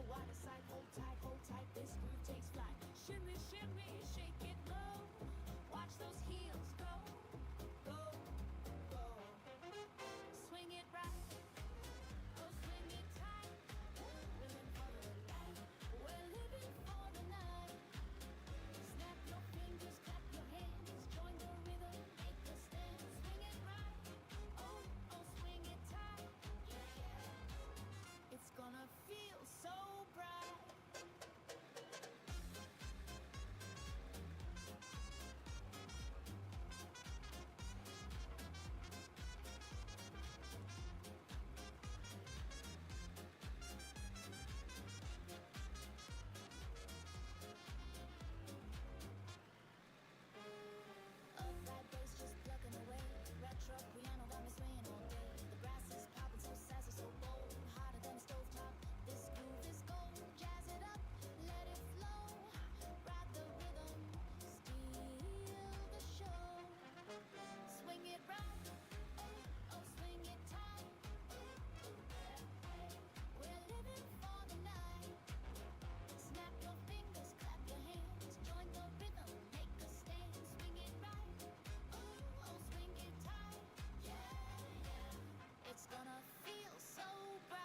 Speaker 3: water side. Hold tight, this groove takes flight. Shimmy, shimmy, shake it low. Watch those heels go, go, go. Swing it right, oh swing it tight. We're living for the night. We're living for the night. Snap your fingers, clap your hands, join the rhythm, make a stand. Swing it right, oh, oh swing it tight. Yeah, yeah. It's gonna feel so bright. Upright bass just plucking away. Retro piano got me swaying all day. The brass is popping so sassy, so bold. Hotter than a stovetop. This groove is gold. Jazz it up, let it flow. Ride the rhythm, steal the show. Swing it right, oh, oh swing it tight. We're living for the night. Snap your fingers, clap your hands, join the rhythm, make a stand. Swing it right, oh, oh swing it tight. Yeah, yeah. It's gonna feel so bright.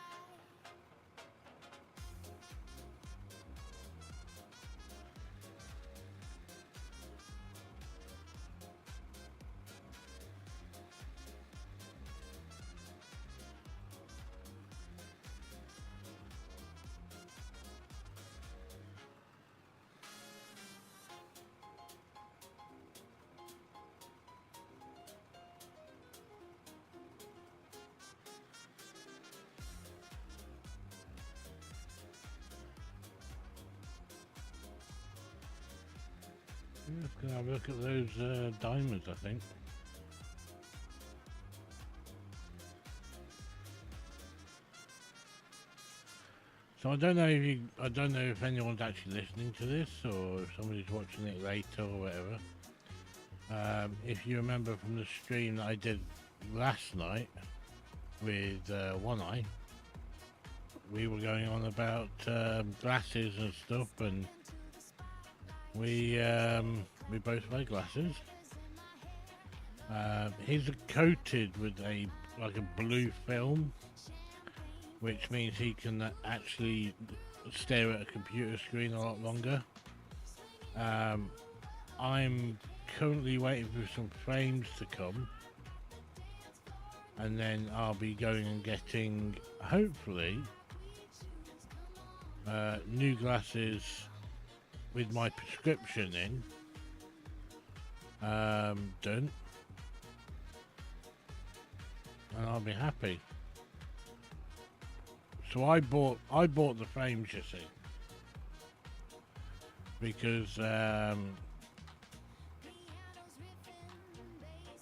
Speaker 2: Yeah, can I have a look at those diamonds, I think. So I don't know if anyone's actually listening to this or if somebody's watching it later or whatever. If you remember from the stream that I did last night with One Eye, we were going on about glasses and stuff, and we both wear glasses. His are coated with a blue film, which means he can actually stare at a computer screen a lot longer. I'm currently waiting for some frames to come, and then I'll be going and getting, hopefully, new glasses with my prescription in, done, and I'll be happy. So I bought the frames, you see, because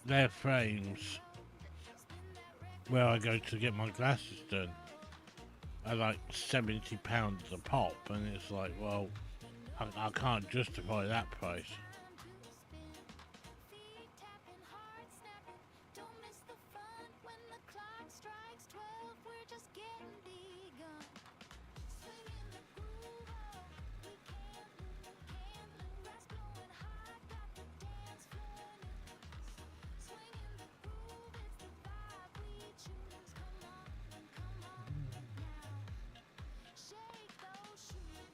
Speaker 2: they're frames where I go to get my glasses done are like £70 a pop, and it's like, well, I can't justify that price.
Speaker 3: Feet tapping, heart snapping. Don't miss the fun when the clock strikes 12. We're just getting begun. Swinging the groove, oh, we can't lose. Brass blowing hot, got the dance flowing in us. Swinging the groove, it's the vibe we choose. Come on now, shake those shoes.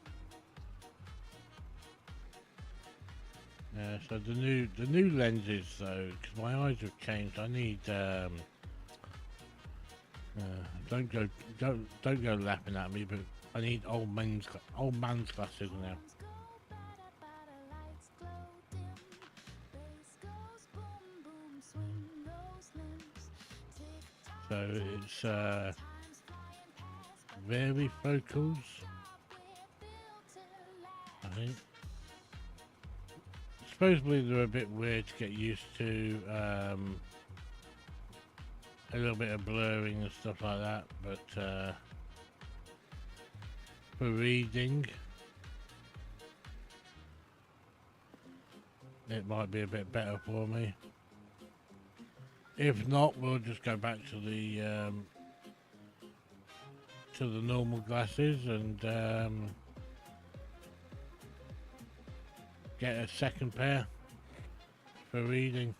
Speaker 2: So the new lenses though, because my eyes have changed. I need don't go laughing at me, but I need old man's glasses now.
Speaker 3: Go bada bada, lights glow dim. Bass goes boom boom, swing those limbs. Tick tock,
Speaker 2: So it's
Speaker 3: time's flying past, but
Speaker 2: varifocals,
Speaker 3: we're built to last.
Speaker 2: I think. Supposedly they're a bit weird to get used to, a little bit of blurring and stuff like that, but for reading it might be a bit better for me. If not, we'll just go back to the to the normal glasses and get a second pair for reading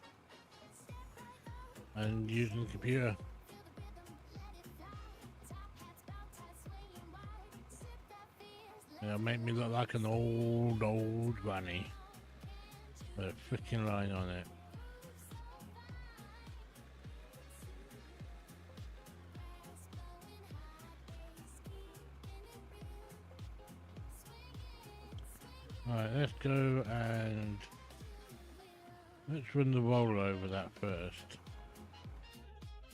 Speaker 2: and using the computer. It'll make me look like an old granny with a freaking line on it. Alright, let's go and let's run the roller over that first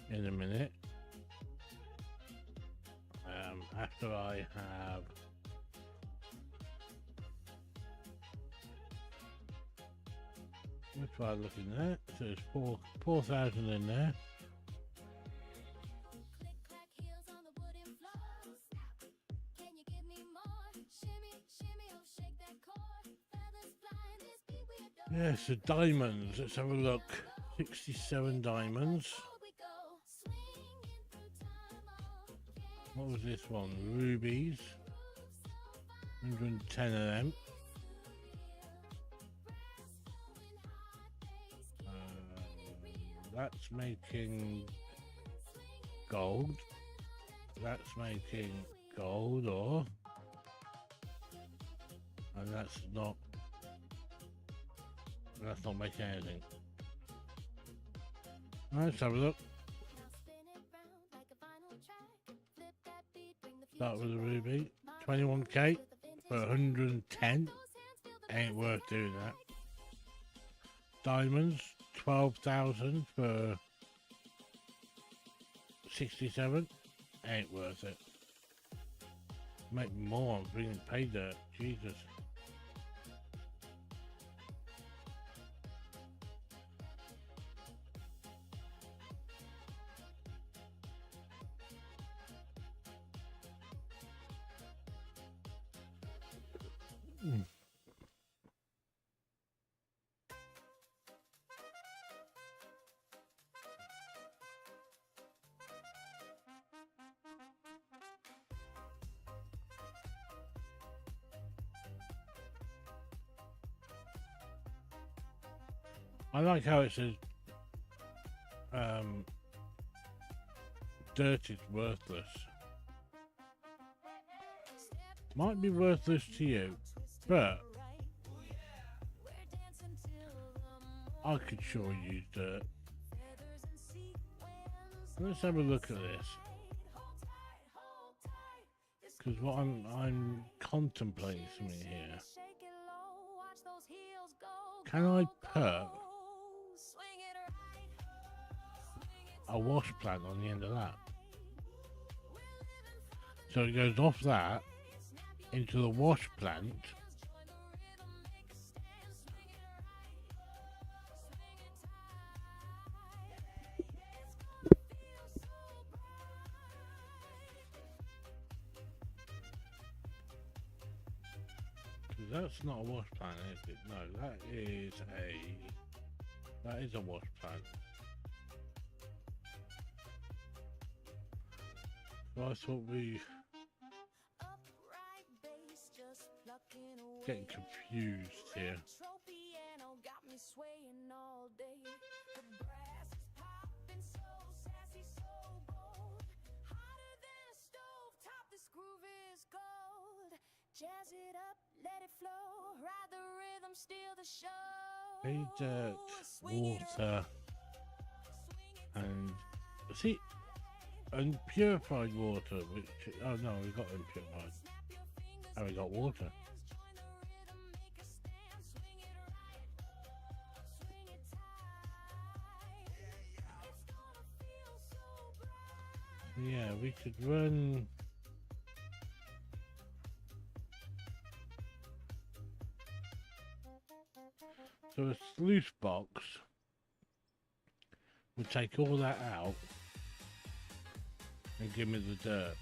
Speaker 2: in a minute. After I have let's try looking there. So there's 4,000 in there. Yes, the diamonds. Let's have a look. 67 diamonds. What was this one? Rubies. 110 of them. That's making gold. That's making gold ore. And that's not making anything. Let's have a look. Start with a ruby. 21k for 110. Ain't worth doing that. Diamonds. 12,000 for 67. Ain't worth it. Make more on bringing pay dirt. Jesus. I like how it says dirt is worthless. Might be worthless to you, but I could sure use dirt. Let's have a look at this. Because what I'm contemplating something here. Can I put a wash plant on the end of that? So it goes off that into the wash plant. That's not a wash plant, is it? No, that is a wash plant. So I thought we getting confused here.
Speaker 3: Jazz it up, let it flow, ride the rhythm, steal the show.
Speaker 2: Hey, dirt, water, and see, and purified water. Which oh no, we got impurified. And we got water. Yeah, we could run. So a sluice box would take all that out and give me the dirt.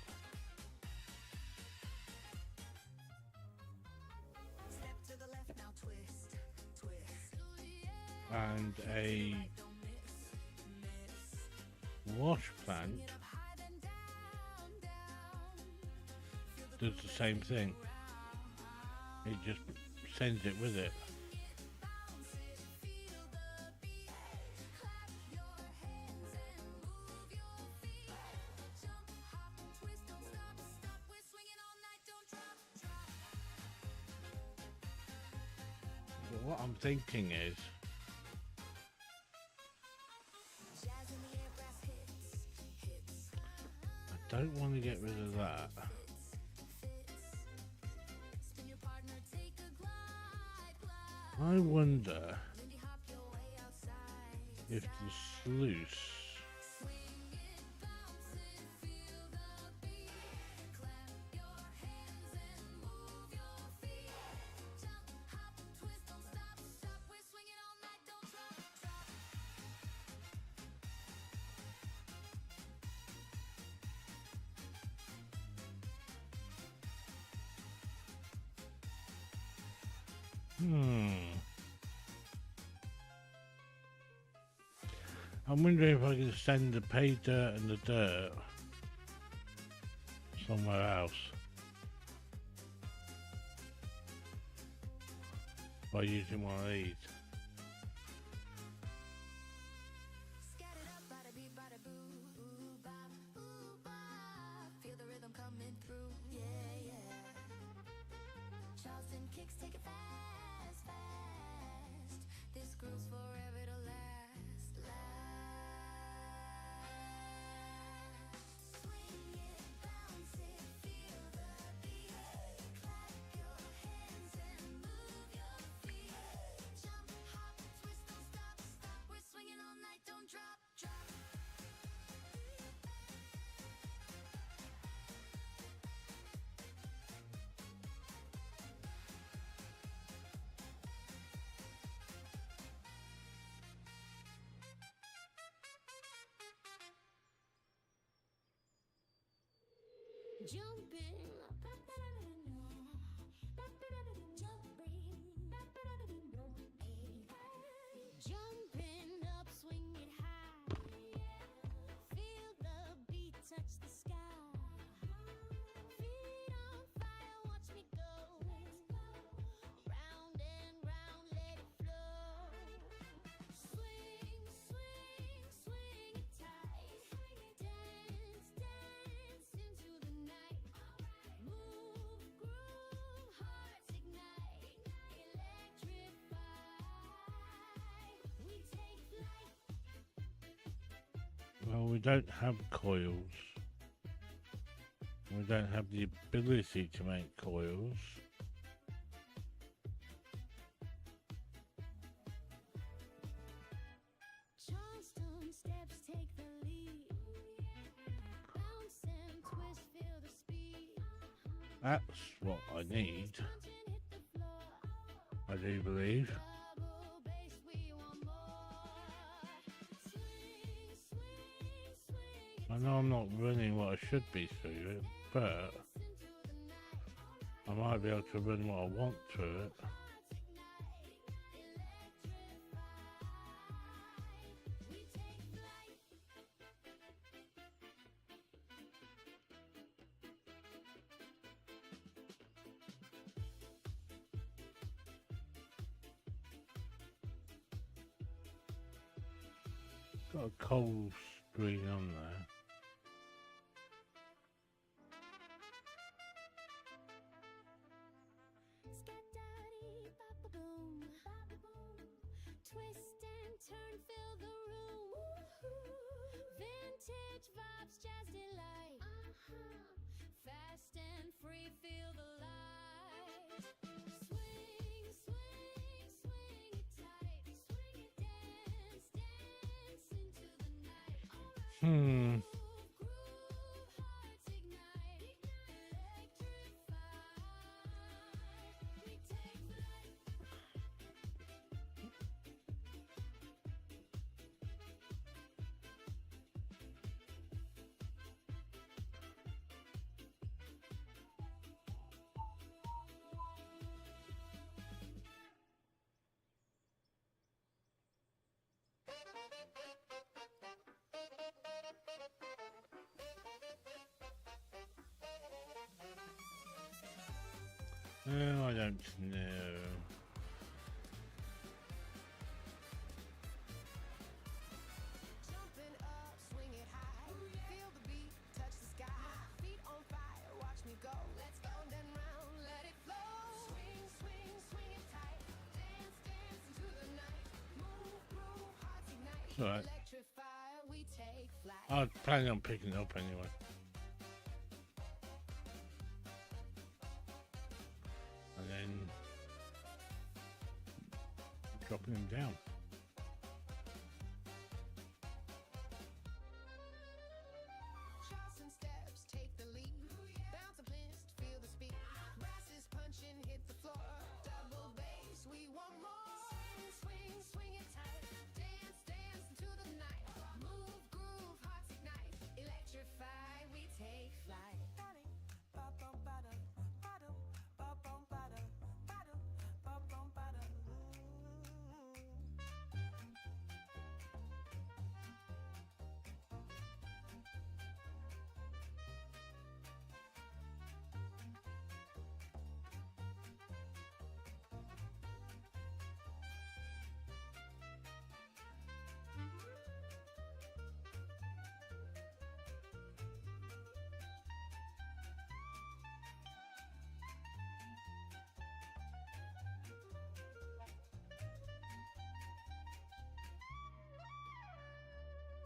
Speaker 2: And a wash plant does the same thing. It just sends it with it. But what I'm thinking is, I don't want to get rid of that. I wonder if the sluice I'm wondering if I can send the pay dirt and the dirt somewhere else by using one of these.
Speaker 3: Jumping, jumping up, swing it high. Feel the beat touch the sky. Feet on fire, watch me go. Round and round, let it flow. Swing, swing, swing it tight. Dance, dance into the night. Move, groove, hearts ignite. Electrify. We take flight.
Speaker 2: Well, we don't have coils. We don't have the ability to make coils.
Speaker 3: Charleston steps take the lead. Bounce and twist, feel the speed.
Speaker 2: That's what I need,
Speaker 3: Punching, hit the floor.
Speaker 2: I do believe.
Speaker 3: Double bass, we want more. Swing, swing, swing.
Speaker 2: I know I'm not running what I should be through it, but
Speaker 3: Into the night.
Speaker 2: I might be able to run what I want through it.
Speaker 3: Hearts ignite. Electrify. We take flight.
Speaker 2: Got a coal screen on there.
Speaker 3: Scat-daddy, bop-a-boom. Twist and turn, fill the room. Vintage vibes, jazz delight. Fast and free, feel the light. Swing, swing, swing it tight. Swing it, dance, dance into the night.
Speaker 2: Hmm.
Speaker 3: Groove, hearts ignite. Electrify. We take flight.
Speaker 2: Oh, I don't know.
Speaker 5: Jumping up, swing it high. Feel the beat, touch the sky. Feet on fire, watch me go. Let's go then round, let it flow. Swing, swing, swing it tight. Dance, dance into the night. Move, groove, hearts ignite.
Speaker 2: It's alright.
Speaker 5: Electrify, we take flight.
Speaker 2: I was planning on picking it up anyway. And then dropping them down.
Speaker 5: Shots and steps, take the lead. Bounce a blist, feel the speed. Brasses punching, hit the floor. Double bass, we want more. Swing, swing, swing it tight. Dance, dance into the night. Move, groove, hearts ignite. Electrify, we take flight.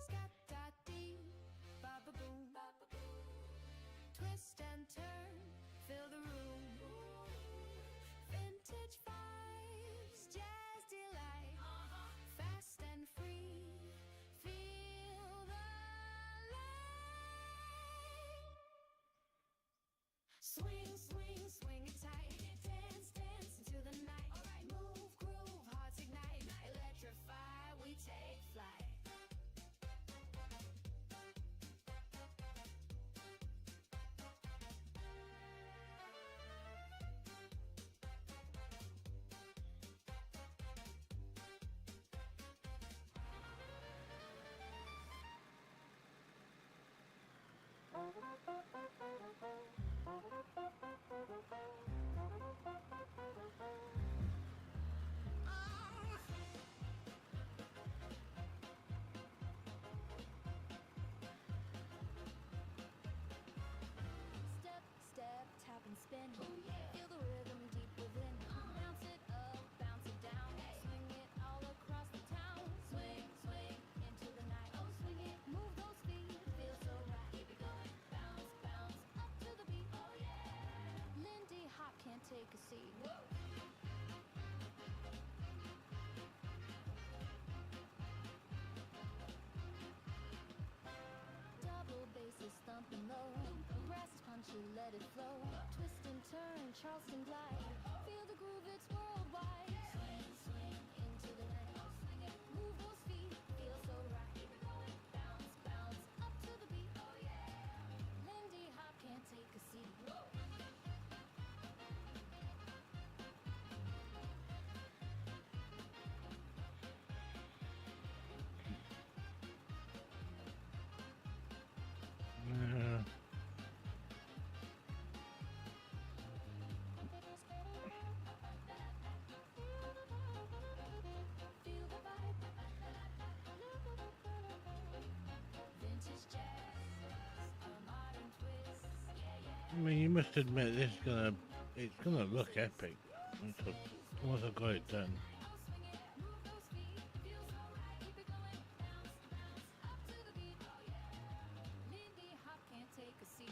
Speaker 5: Scat-da-dee, ba-ba-boom. Twist and turn, fill the room. Vintage vibes, jazz delight. Fast and free, feel the light. Swing, swing, swing it tight. Dance, dance into the night. Move, groove, hearts ignite. Electrify, we take flight. Step, step, tap and spin. Feel the rhythm deep within. Bounce it up, bounce it down. Swing it all across the town. Swing, swing into the night. Oh, swing it, move those feet. Feel so right. Keep it going. Bounce, bounce up to the beat. Oh yeah. Lindy Hop can't take a seat. Double bass is thumping low. Brass is punchy, let it flow. Twist and turn, Charleston glide. Feel the groove, it's worldwide. Swing, swing into the night. Oh, swing it, move those feet. Feel so right. Keep it going. Bounce, bounce up to the beat. Oh yeah. Lindy Hop can't take a seat. Feel the vibe. Vintage jazz, a modern twist. Yeah, yeah.
Speaker 2: I mean, you must admit this is it's gonna look epic once I've got it done.
Speaker 5: Oh, swing it, move those feet. Feel so right. Keep it going. Bounce, bounce up to the beat. Oh yeah. Lindy Hop can't take a seat.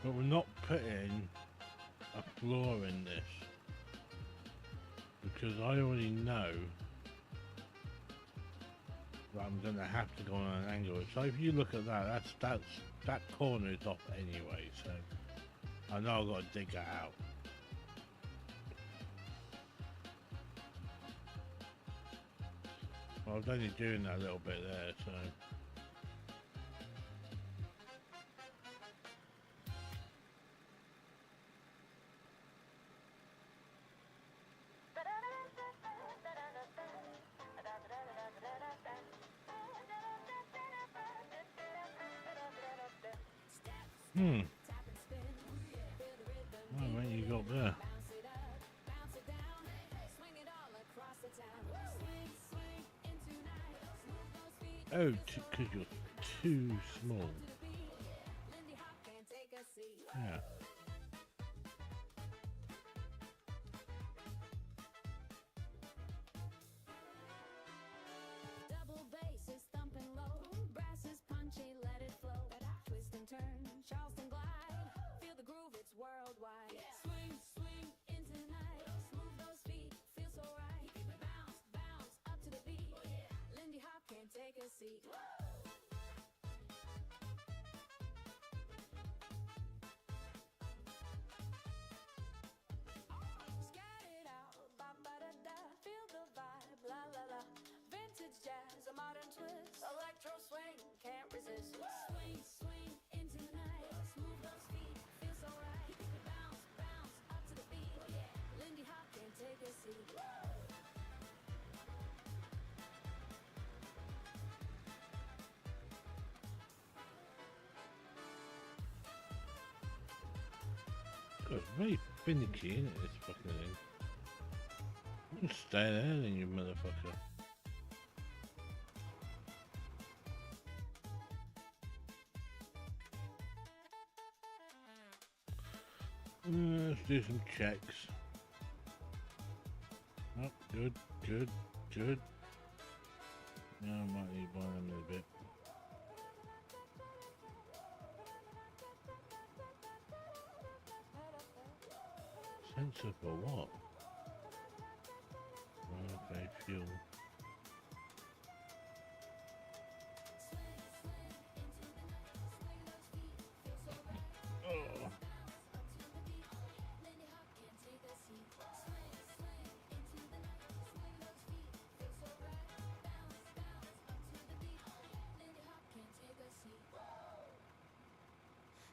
Speaker 2: But we're not putting a floor in this because I already know that I'm gonna have to go on an angle. So if you look at that, that corner is off anyway. So I know I've got to dig that out. Well, I was only doing that a little bit there, so. Hmm. Oh, man, you got there. Oh, because you're too small. Yeah.
Speaker 5: Double bass is thumping low, brass is punchy, let it flow. Twist and turn, Charleston glide. Feel the groove, it's worldwide. Swing, swing into the night. Move those feet, feel so right. Bounce, bounce up to the beat. Lindy Hop can't take a seat. Scat it out, ba ba da da. Feel the vibe, la la la. Vintage jazz, a modern twist. Electro swing, can't resist. Swing, swing into the night. Move those feet, feel so right. Bounce, bounce up to the beat. Lindy Hop can't take a seat.
Speaker 2: God, it's very finicky, isn't it, this fucking thing? You can stay there then, you motherfucker. Let's do some checks. Oh, good, good, good. Yeah, I might need one of them in a bit. Sensor for what? Okay, fuel. Oh.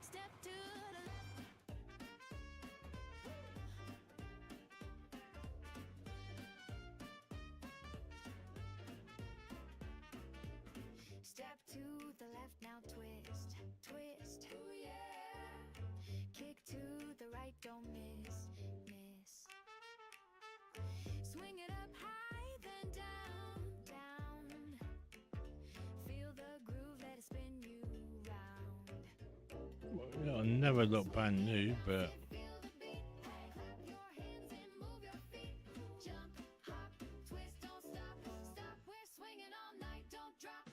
Speaker 5: Step to the left. Step to the left, now twist, twist. Ooh yeah. Kick to the right, don't miss, miss. Swing it up high, then down, down. Feel the groove, let it spin you round.
Speaker 2: Well, it'll never look brand new, but
Speaker 5: Feel the beat, clap your hands and move your feet. Jump, hop, twist, don't stop, stop. We're swinging all night, don't drop.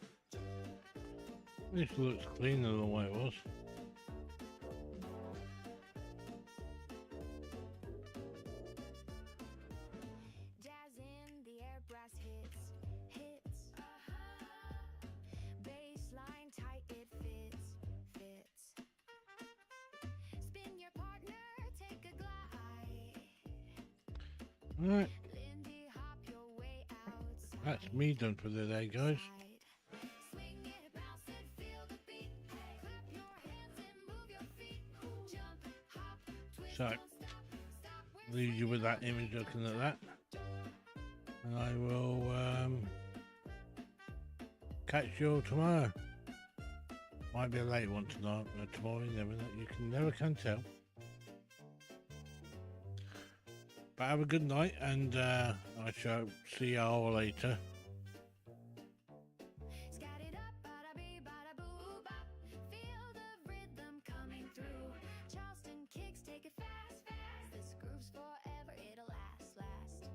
Speaker 2: this looks cleaner than what it was.
Speaker 5: Jazz in the air, brass hits, hits. Bass line tight, it fits, fits. Spin your partner, take a glide.
Speaker 2: Alright,
Speaker 5: Lindy Hop your way outside.
Speaker 2: that's me done for the day, guys.
Speaker 5: Swing it, bounce it, feel the beat. Clap your hands and move your feet. Jump, hop, twist,
Speaker 2: So,
Speaker 5: don't stop, stop. We're
Speaker 2: leave you with that image looking at that. And I will catch you all tomorrow. Might be a late one tonight, tomorrow, you never know. You never can tell. But have a good night, and I shall see you all later.
Speaker 5: Scat it up, bada bee, bada boo, bop. Feel the rhythm coming through. Charleston kicks, take it fast, fast. This groove's forever, it'll last, last.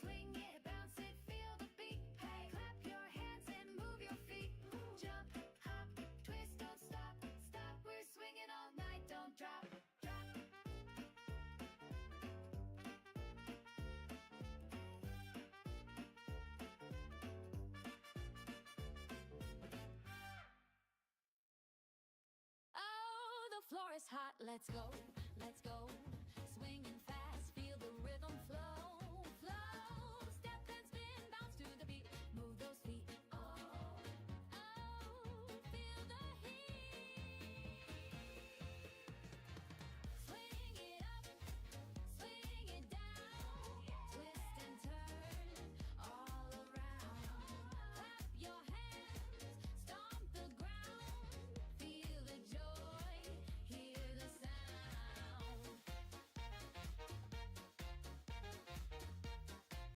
Speaker 5: Swing it, bounce it, feel the beat. Hey, clap your hands and move your feet. Jump, hop, twist, don't stop, stop. We're swinging all night, don't drop, drop. Oh, the floor is hot, let's go, let's go.